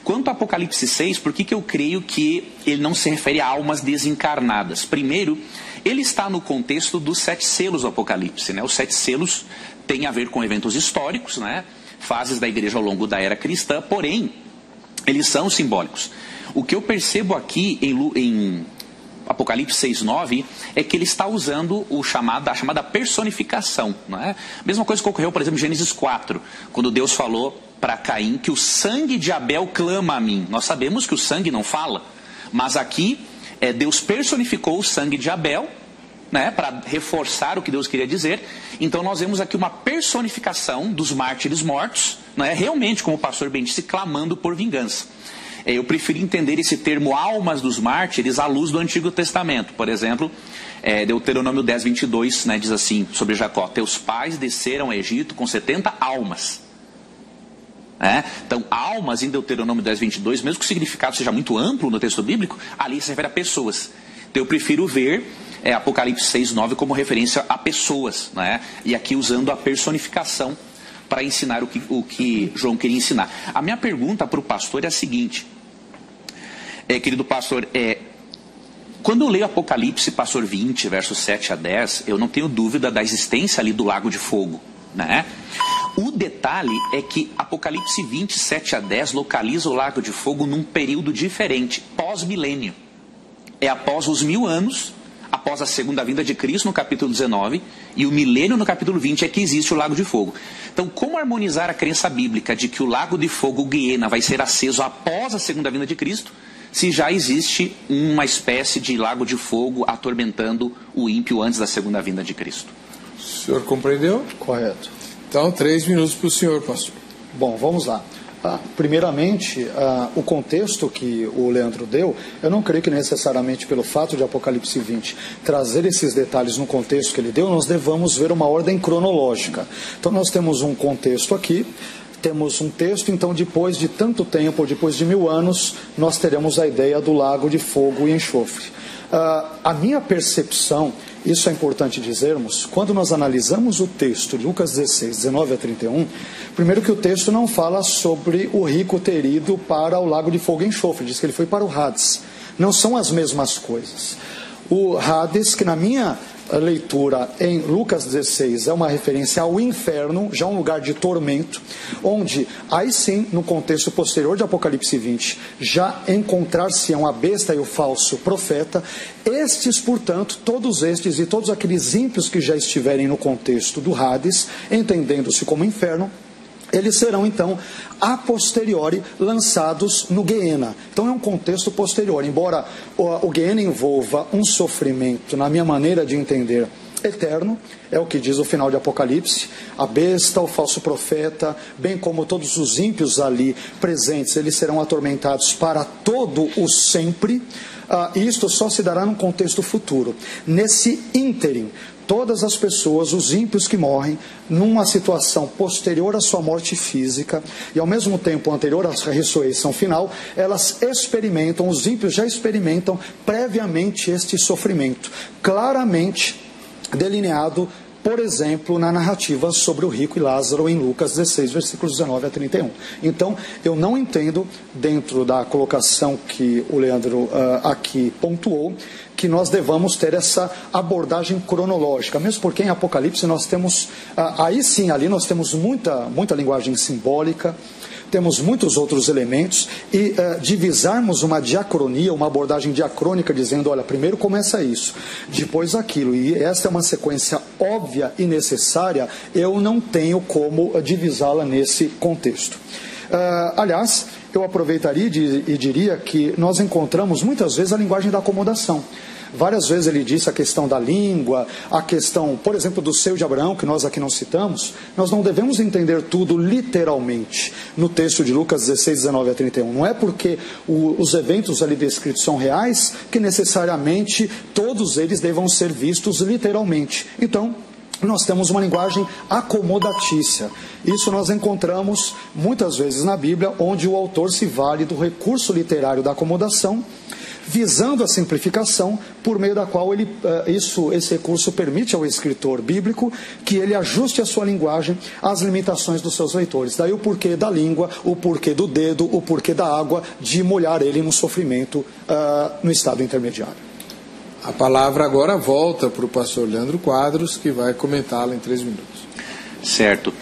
Quanto ao Apocalipse 6, por que eu creio que ele não se refere a almas desencarnadas? Primeiro, ele está no contexto dos 7 selos do Apocalipse, né? Os 7 selos têm a ver com eventos históricos, né? Fases da igreja ao longo da era cristã, porém, eles são simbólicos. O que eu percebo aqui em Apocalipse 6:9 é que ele está usando a chamada personificação, não é? Mesma coisa que ocorreu, por exemplo, em Gênesis 4, quando Deus falou para Caim que o sangue de Abel clama a mim. Nós sabemos que o sangue não fala, mas aqui Deus personificou o sangue de Abel, né, para reforçar o que Deus queria dizer. Então nós vemos aqui uma personificação dos mártires mortos, né, realmente, como o pastor bem disse, clamando por vingança. Eu prefiro entender esse termo almas dos mártires à luz do Antigo Testamento. Por exemplo, Deuteronômio 10:22, né, diz assim sobre Jacó: teus pais desceram ao Egito com 70 almas. Então, almas em Deuteronômio 10:22, mesmo que o significado seja muito amplo no texto bíblico, ali se refere a pessoas. Então eu prefiro ver Apocalipse 6:9 como referência a pessoas, né? E aqui usando a personificação para ensinar o que João queria ensinar. A minha pergunta para o pastor é a seguinte, querido pastor, quando eu leio Apocalipse, pastor 20, versos 7 a 10, eu não tenho dúvida da existência ali do lago de fogo, né? O detalhe é que Apocalipse 20, 7 a 10 localiza o lago de fogo num período diferente, pós-milênio. É após os 1000 anos, após a segunda vinda de Cristo no capítulo 19, e o milênio no capítulo 20 é que existe o lago de fogo. Então, como harmonizar a crença bíblica de que o lago de fogo, o Guiena, vai ser aceso após a segunda vinda de Cristo, se já existe uma espécie de lago de fogo atormentando o ímpio antes da segunda vinda de Cristo? O senhor compreendeu? Correto. Então, 3 minutos para o senhor, pastor. Bom, vamos lá. Primeiramente, o contexto que o Leandro deu, eu não creio que necessariamente pelo fato de Apocalipse 20 trazer esses detalhes no contexto que ele deu, nós devamos ver uma ordem cronológica. Então nós temos um contexto aqui, temos um texto, então depois de tanto tempo, ou depois de 1000 anos, nós teremos a ideia do lago de fogo e enxofre. A minha percepção isso é importante dizermos, quando nós analisamos o texto de Lucas 16, 19 a 31, primeiro que o texto não fala sobre o rico ter ido para o lago de fogo e enxofre, diz que ele foi para o Hades. Não são as mesmas coisas. O Hades, que na minha leitura em Lucas 16 é uma referência ao inferno, já um lugar de tormento, onde aí sim, no contexto posterior de Apocalipse 20, já encontrar-se-ão a besta e o falso profeta. Estes, portanto, todos estes e todos aqueles ímpios que já estiverem no contexto do Hades, entendendo-se como inferno, eles serão, então, a posteriori, lançados no Guiena. Então, é um contexto posterior. Embora o Guiena envolva um sofrimento, na minha maneira de entender, eterno, é o que diz o final de Apocalipse, a besta, o falso profeta, bem como todos os ímpios ali presentes, eles serão atormentados para todo o sempre. Isto só se dará num contexto futuro. Nesse ínterim, todas as pessoas, os ímpios que morrem, numa situação posterior à sua morte física e ao mesmo tempo anterior à ressurreição final, elas experimentam, os ímpios já experimentam previamente este sofrimento, claramente delineado, por exemplo, na narrativa sobre o rico e Lázaro em Lucas 16, versículos 19 a 31. Então, eu não entendo, dentro da colocação que o Leandro aqui pontuou, que nós devamos ter essa abordagem cronológica, mesmo porque em Apocalipse nós temos, aí sim, ali nós temos muita linguagem simbólica, temos muitos outros elementos, e divisarmos uma diacronia, uma abordagem diacrônica, dizendo, olha, primeiro começa isso, depois aquilo, e esta é uma sequência óbvia e necessária, eu não tenho como divisá-la nesse contexto. Aliás, eu aproveitaria e diria que nós encontramos muitas vezes a linguagem da acomodação. Várias vezes ele disse a questão da língua, a questão, por exemplo, do seio de Abraão, que nós aqui não citamos. Nós não devemos entender tudo literalmente no texto de Lucas 16, 19 a 31. Não é porque os eventos ali descritos são reais que necessariamente todos eles devam ser vistos literalmente. Então, nós temos uma linguagem acomodatícia. Isso nós encontramos muitas vezes na Bíblia, onde o autor se vale do recurso literário da acomodação, visando a simplificação, por meio da qual esse recurso permite ao escritor bíblico que ele ajuste a sua linguagem às limitações dos seus leitores. Daí o porquê da língua, o porquê do dedo, o porquê da água, de molhar ele no sofrimento no estado intermediário. A palavra agora volta para o pastor Leandro Quadros, que vai comentá-la em 3 minutos. Certo.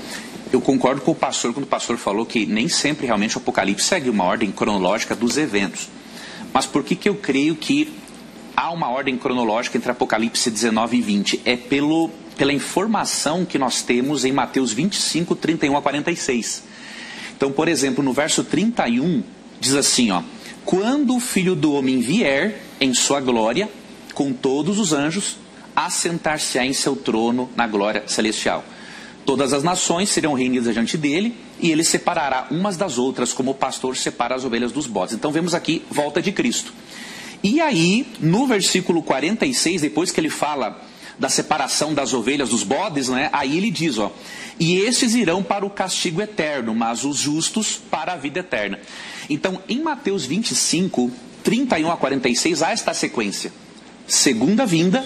Eu concordo com o pastor quando o pastor falou que nem sempre realmente o Apocalipse segue uma ordem cronológica dos eventos. Mas por que eu creio que há uma ordem cronológica entre Apocalipse 19 e 20? É pela informação que nós temos em Mateus 25, 31 a 46. Então, por exemplo, no verso 31, diz assim, ó: quando o Filho do Homem vier em sua glória, com todos os anjos, assentar-se-á em seu trono na glória celestial. Todas as nações serão reunidas diante dele, e ele separará umas das outras, como o pastor separa as ovelhas dos bodes. Então vemos aqui volta de Cristo. E aí, no versículo 46, depois que ele fala da separação das ovelhas dos bodes, né, aí ele diz, ó: e estes irão para o castigo eterno, mas os justos para a vida eterna. Então, em Mateus 25, 31 a 46, há esta sequência: segunda vinda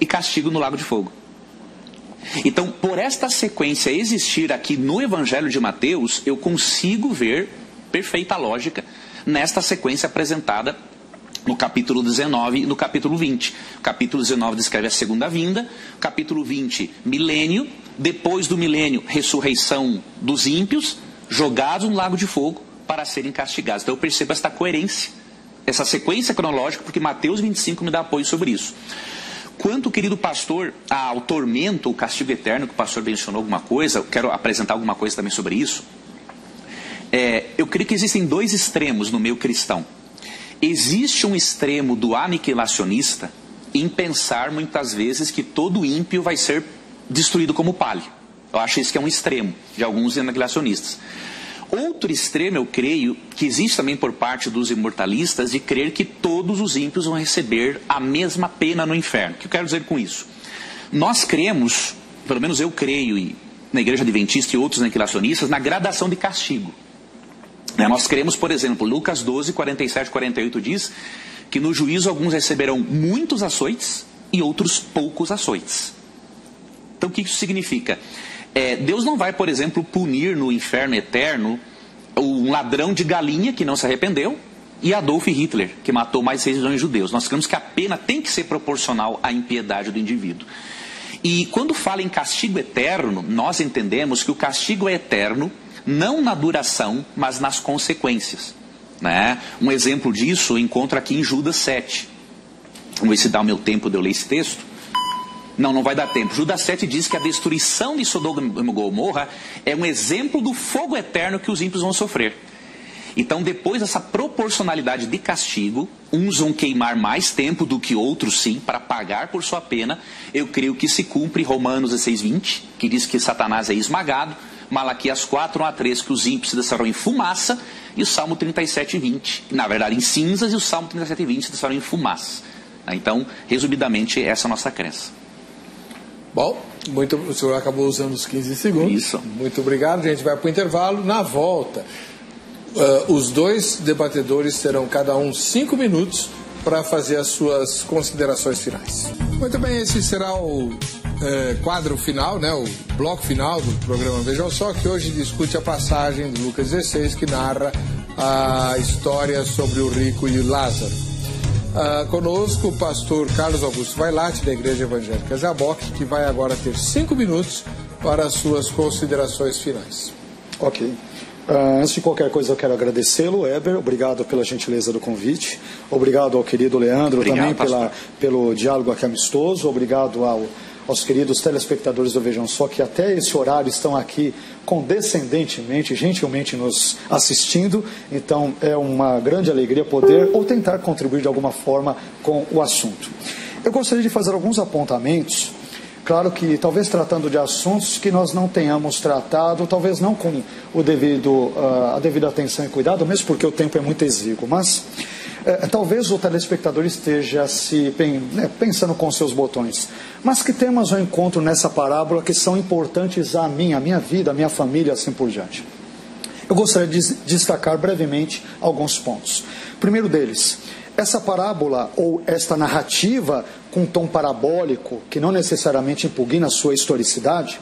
e castigo no lago de fogo. Então, por esta sequência existir aqui no Evangelho de Mateus, eu consigo ver perfeita lógica nesta sequência apresentada no capítulo 19 e no capítulo 20. O capítulo 19 descreve a segunda vinda, o capítulo 20, milênio, depois do milênio, ressurreição dos ímpios, jogados no lago de fogo para serem castigados. Então eu percebo esta coerência, essa sequência cronológica, porque Mateus 25 me dá apoio sobre isso. Quanto, querido pastor, ao tormento, o castigo eterno, que o pastor mencionou alguma coisa, eu quero apresentar alguma coisa também sobre isso. Eu creio que existem 2 extremos no meio cristão. Existe um extremo do aniquilacionista em pensar muitas vezes que todo ímpio vai ser destruído como palha. Eu acho isso que é um extremo de alguns aniquilacionistas. Outro extremo, eu creio, que existe também por parte dos imortalistas, de crer que todos os ímpios vão receber a mesma pena no inferno. O que eu quero dizer com isso? Nós cremos, pelo menos eu creio, e na Igreja Adventista e outros aniquilacionistas, na gradação de castigo. Nós cremos, por exemplo, Lucas 12, 47 e 48 diz que no juízo alguns receberão muitos açoites e outros poucos açoites. Então o que isso significa? Deus não vai, por exemplo, punir no inferno eterno um ladrão de galinha que não se arrependeu e Adolf Hitler, que matou mais de 6 milhões de judeus. Nós cremos que a pena tem que ser proporcional à impiedade do indivíduo. E quando fala em castigo eterno, nós entendemos que o castigo é eterno, não na duração, mas nas consequências. Né? Um exemplo disso eu encontro aqui em Judas 7. Vamos ver se dá o meu tempo de eu ler esse texto. Não vai dar tempo. Judas 7 diz que a destruição de Sodoma e Gomorra é um exemplo do fogo eterno que os ímpios vão sofrer. Então, depois dessa proporcionalidade de castigo, uns vão queimar mais tempo do que outros, sim, para pagar por sua pena. Eu creio que se cumpre Romanos 16:20, que diz que Satanás é esmagado, Malaquias 4:1-3, que os ímpios se descerão em fumaça, e o Salmo 37:20, na verdade em cinzas, e o Salmo 37:20 se descerão em fumaça. Então, resumidamente, essa é a nossa crença. Bom, o senhor acabou usando os 15 segundos. Isso. Muito obrigado, a gente vai para o intervalo. Na volta, os dois debatedores terão cada um 5 minutos para fazer as suas considerações finais. Muito bem, esse será o quadro final, né, o bloco final do programa Vejam Só, que hoje discute a passagem de Lucas 16, que narra a história sobre o rico e Lázaro. Conosco o pastor Carlos Augusto Vailate, da Igreja Evangélica Jaboque, que vai agora ter 5 minutos para as suas considerações finais. Ok. Antes de qualquer coisa, eu quero agradecê-lo, Heber. Obrigado pela gentileza do convite. Obrigado ao querido Leandro, também pelo diálogo aqui amistoso. Obrigado aos queridos telespectadores do Vejam Só, que até esse horário estão aqui condescendentemente, gentilmente nos assistindo. Então, é uma grande alegria poder ou tentar contribuir de alguma forma com o assunto. Eu gostaria de fazer alguns apontamentos. Claro que talvez tratando de assuntos que nós não tenhamos tratado, talvez não com a devida atenção e cuidado, mesmo porque o tempo é muito exíguo, mas talvez o telespectador esteja pensando com seus botões. Mas que temas eu encontro nessa parábola que são importantes à minha vida, à minha família, assim por diante? Eu gostaria de destacar brevemente alguns pontos. Primeiro deles, essa parábola ou esta narrativa com um tom parabólico, que não necessariamente impugna a sua historicidade,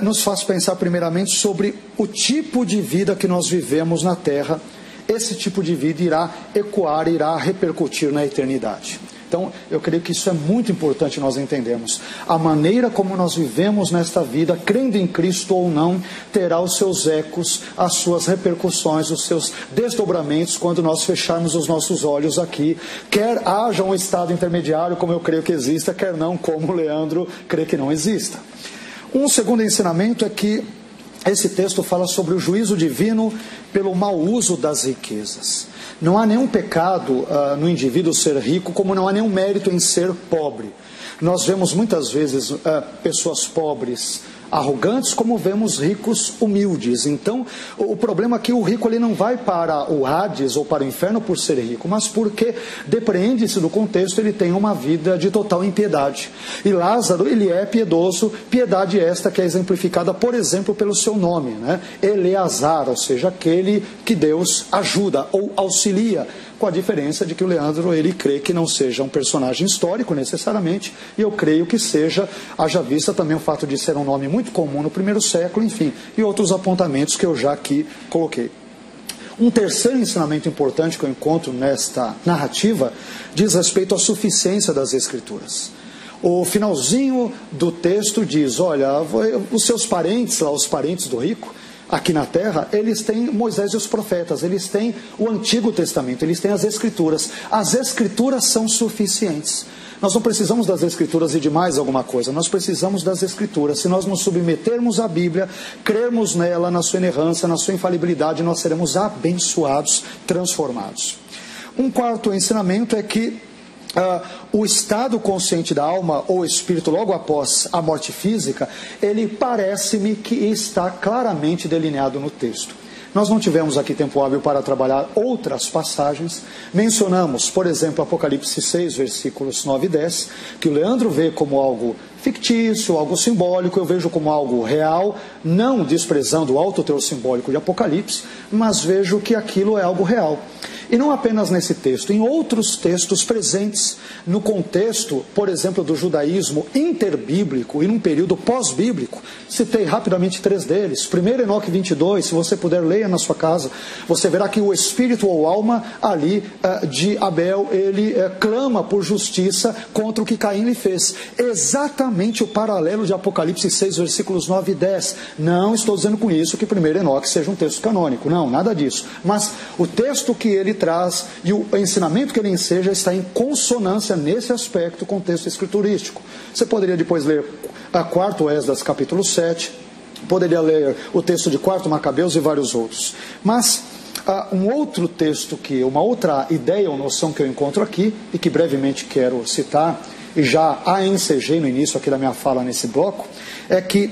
nos faz pensar primeiramente sobre o tipo de vida que nós vivemos na Terra. Esse tipo de vida irá ecoar, irá repercutir na eternidade. Então, eu creio que isso é muito importante nós entendermos. A maneira como nós vivemos nesta vida, crendo em Cristo ou não, terá os seus ecos, as suas repercussões, os seus desdobramentos quando nós fecharmos os nossos olhos aqui. Quer haja um estado intermediário, como eu creio que exista, quer não, como o Leandro crê que não exista. Um segundo ensinamento é que esse texto fala sobre o juízo divino pelo mau uso das riquezas. Não há nenhum pecado no indivíduo ser rico, como não há nenhum mérito em ser pobre. Nós vemos muitas vezes pessoas pobres arrogantes, como vemos ricos humildes. Então, o problema é que o rico ele não vai para o Hades ou para o inferno por ser rico, mas porque depreende-se do contexto, ele tem uma vida de total impiedade. E Lázaro, ele é piedoso, piedade esta que é exemplificada, por exemplo, pelo seu nome, né? Eleazar, ou seja, aquele que Deus ajuda ou auxilia, com a diferença de que o Leandro, ele crê que não seja um personagem histórico necessariamente, e eu creio que seja, haja vista também o fato de ser um nome muito comum no primeiro século, enfim, e outros apontamentos que eu já aqui coloquei. Um terceiro ensinamento importante que eu encontro nesta narrativa diz respeito à suficiência das Escrituras. O finalzinho do texto diz, olha, os seus parentes lá, os parentes do rico, aqui na terra, eles têm Moisés e os profetas, eles têm o Antigo Testamento, eles têm as Escrituras. As Escrituras são suficientes. Nós não precisamos das Escrituras e de mais alguma coisa, nós precisamos das Escrituras. Se nós nos submetermos à Bíblia, crermos nela, na sua inerrância, na sua infalibilidade, nós seremos abençoados, transformados. Um quarto ensinamento é que o estado consciente da alma ou espírito logo após a morte física, ele parece-me que está claramente delineado no texto. Nós não tivemos aqui tempo hábil para trabalhar outras passagens. Mencionamos, por exemplo, Apocalipse 6, versículos 9 e 10, que o Leandro vê como algo fictício, algo simbólico, eu vejo como algo real, não desprezando o alto teor simbólico de Apocalipse, mas vejo que aquilo é algo real. E não apenas nesse texto, em outros textos presentes no contexto, por exemplo, do judaísmo interbíblico e num período pós-bíblico. Citei rapidamente 3 deles. 1 Enoque 22, se você puder, leia na sua casa. Você verá que o espírito ou alma ali de Abel, ele clama por justiça contra o que Caim lhe fez. Exatamente o paralelo de Apocalipse 6, versículos 9 e 10. Não estou dizendo com isso que 1 Enoque seja um texto canônico. Não, nada disso. Mas o texto que ele traz e o ensinamento que ele enseja está em consonância nesse aspecto com o texto escriturístico. Você poderia depois ler a 4º Esdras, capítulo 7, poderia ler o texto de 4 Macabeus e vários outros. Mas um outro texto, uma outra ideia ou noção que eu encontro aqui, e que brevemente quero citar, e já a ensejei no início aqui da minha fala nesse bloco, é que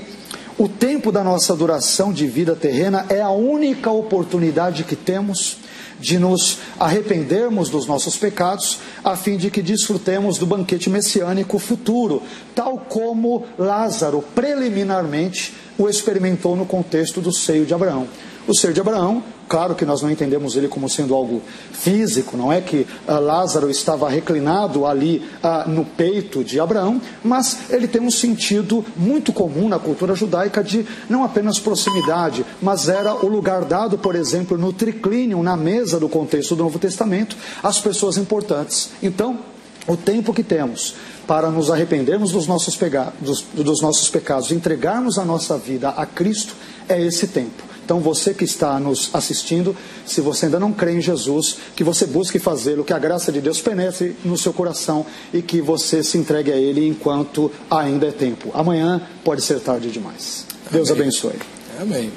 o tempo da nossa duração de vida terrena é a única oportunidade que temos de nos arrependermos dos nossos pecados, a fim de que desfrutemos do banquete messiânico futuro, tal como Lázaro preliminarmente o experimentou no contexto do seio de Abraão. O seio de Abraão, claro que nós não entendemos ele como sendo algo físico, não é que Lázaro estava reclinado ali no peito de Abraão, mas ele tem um sentido muito comum na cultura judaica de não apenas proximidade, mas era o lugar dado, por exemplo, no triclínio, na mesa do contexto do Novo Testamento, às pessoas importantes. Então, o tempo que temos para nos arrependermos dos nossos pecados, entregarmos a nossa vida a Cristo, é esse tempo. Então você que está nos assistindo, se você ainda não crê em Jesus, que você busque fazê-lo, que a graça de Deus penetre no seu coração e que você se entregue a Ele enquanto ainda é tempo. Amanhã pode ser tarde demais. Deus abençoe. Amém.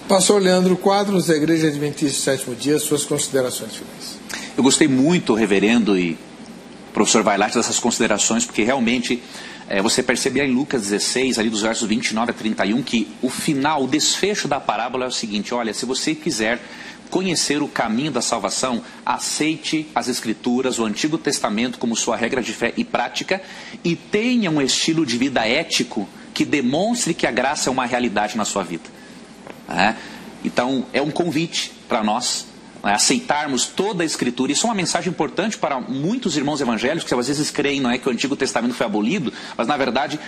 Pastor Leandro Quadros, da Igreja Adventista do 7º Dia, suas considerações finais. Eu gostei muito, reverendo e professor Vailate, dessas considerações, porque realmente você percebe em Lucas 16, ali dos versos 29 a 31, que o final, o desfecho da parábola é o seguinte: olha, se você quiser conhecer o caminho da salvação, aceite as Escrituras, o Antigo Testamento como sua regra de fé e prática, e tenha um estilo de vida ético que demonstre que a graça é uma realidade na sua vida. Então, é um convite para nós aceitarmos toda a Escritura. Isso é uma mensagem importante para muitos irmãos evangélicos que às vezes creem, não é, que o Antigo Testamento foi abolido, mas na verdade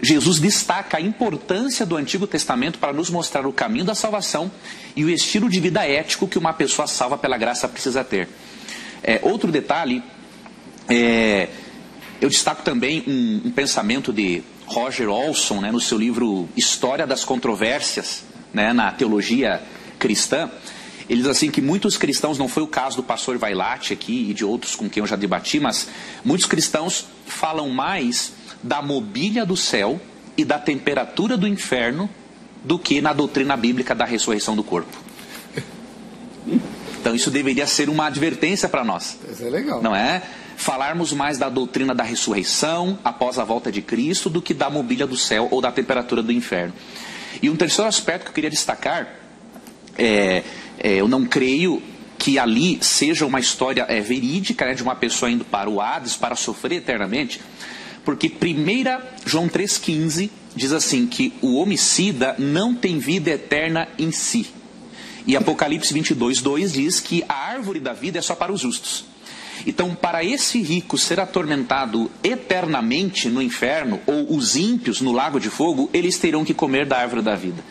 Jesus destaca a importância do Antigo Testamento para nos mostrar o caminho da salvação e o estilo de vida ético que uma pessoa salva pela graça precisa ter. Outro detalhe, eu destaco também um pensamento de Roger Olson, no seu livro História das Controvérsias, na teologia cristã. Ele diz assim que muitos cristãos, não foi o caso do pastor Vailate aqui e de outros com quem eu já debati, mas muitos cristãos falam mais da mobília do céu e da temperatura do inferno do que na doutrina bíblica da ressurreição do corpo. Então isso deveria ser uma advertência para nós. Isso é legal. Não é? Falarmos mais da doutrina da ressurreição após a volta de Cristo do que da mobília do céu ou da temperatura do inferno. E um terceiro aspecto que eu queria destacar eu não creio que ali seja uma história verídica, de uma pessoa indo para o Hades para sofrer eternamente, porque 1 João 3,15 diz assim, que o homicida não tem vida eterna em si. E Apocalipse 22:2 diz que a árvore da vida é só para os justos. Então, para esse rico ser atormentado eternamente no inferno, ou os ímpios no lago de fogo, eles terão que comer da árvore da vida.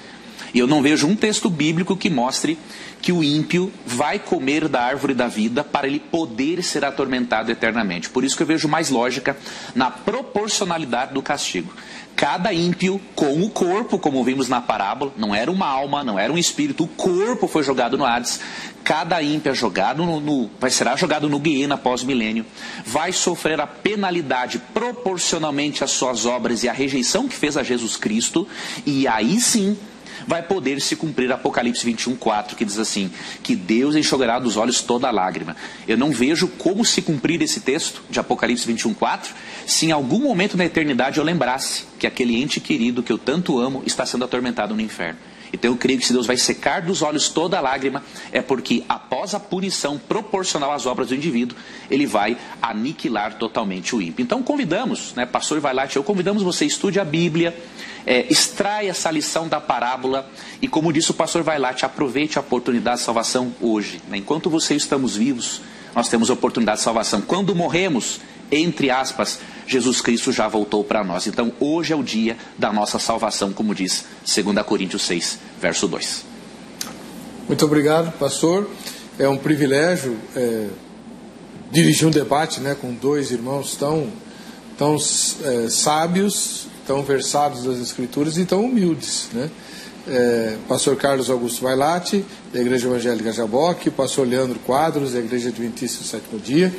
E eu não vejo um texto bíblico que mostre que o ímpio vai comer da árvore da vida para ele poder ser atormentado eternamente. Por isso que eu vejo mais lógica na proporcionalidade do castigo. Cada ímpio com o corpo, como vimos na parábola, não era uma alma, não era um espírito, o corpo foi jogado no Hades. Cada ímpio é jogado será jogado no Guiena pós-milênio, vai sofrer a penalidade proporcionalmente às suas obras e à rejeição que fez a Jesus Cristo, e aí sim vai poder se cumprir Apocalipse 21:4, que diz assim, que Deus enxugará dos olhos toda lágrima. Eu não vejo como se cumprir esse texto de Apocalipse 21:4, se em algum momento na eternidade eu lembrasse que aquele ente querido que eu tanto amo está sendo atormentado no inferno. Então eu creio que se Deus vai secar dos olhos toda a lágrima, é porque após a punição proporcional às obras do indivíduo, ele vai aniquilar totalmente o ímpio. Então convidamos, né, pastor Vailate, convidamos você, estude a Bíblia, extrai essa lição da parábola e, como disse o pastor Vailate, aproveite a oportunidade de salvação hoje, né? Enquanto você e eu estamos vivos, nós temos a oportunidade de salvação. Quando morremos, entre aspas, Jesus Cristo já voltou para nós. Então hoje é o dia da nossa salvação, como diz 2 Coríntios 6, verso 2. Muito obrigado, pastor. É um privilégio dirigir um debate, né, com dois irmãos tão sábios, tão versados das Escrituras e tão humildes, né? Pastor Carlos Augusto Vailate, da Igreja Evangélica Jaboque, pastor Leandro Quadros, da Igreja Adventista do Sétimo Dia.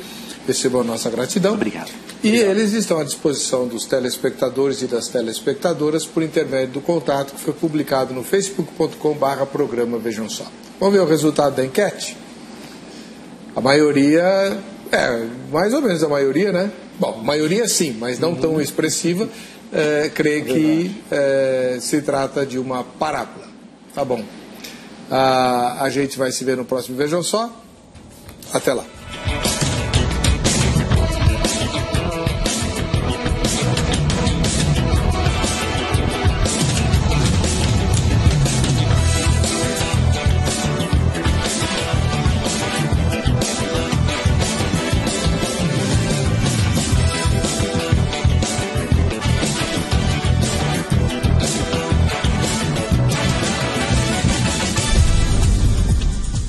Recebam a nossa gratidão. Obrigado. E eles estão à disposição dos telespectadores e das telespectadoras por intermédio do contato que foi publicado no facebook.com/programa Vejam Só. Vamos ver o resultado da enquete? A maioria, mais ou menos a maioria, né? Bom, maioria sim, mas não tão expressiva, crê que se trata de uma parábola. Tá bom. A gente vai se ver no próximo Vejam Só. Até lá.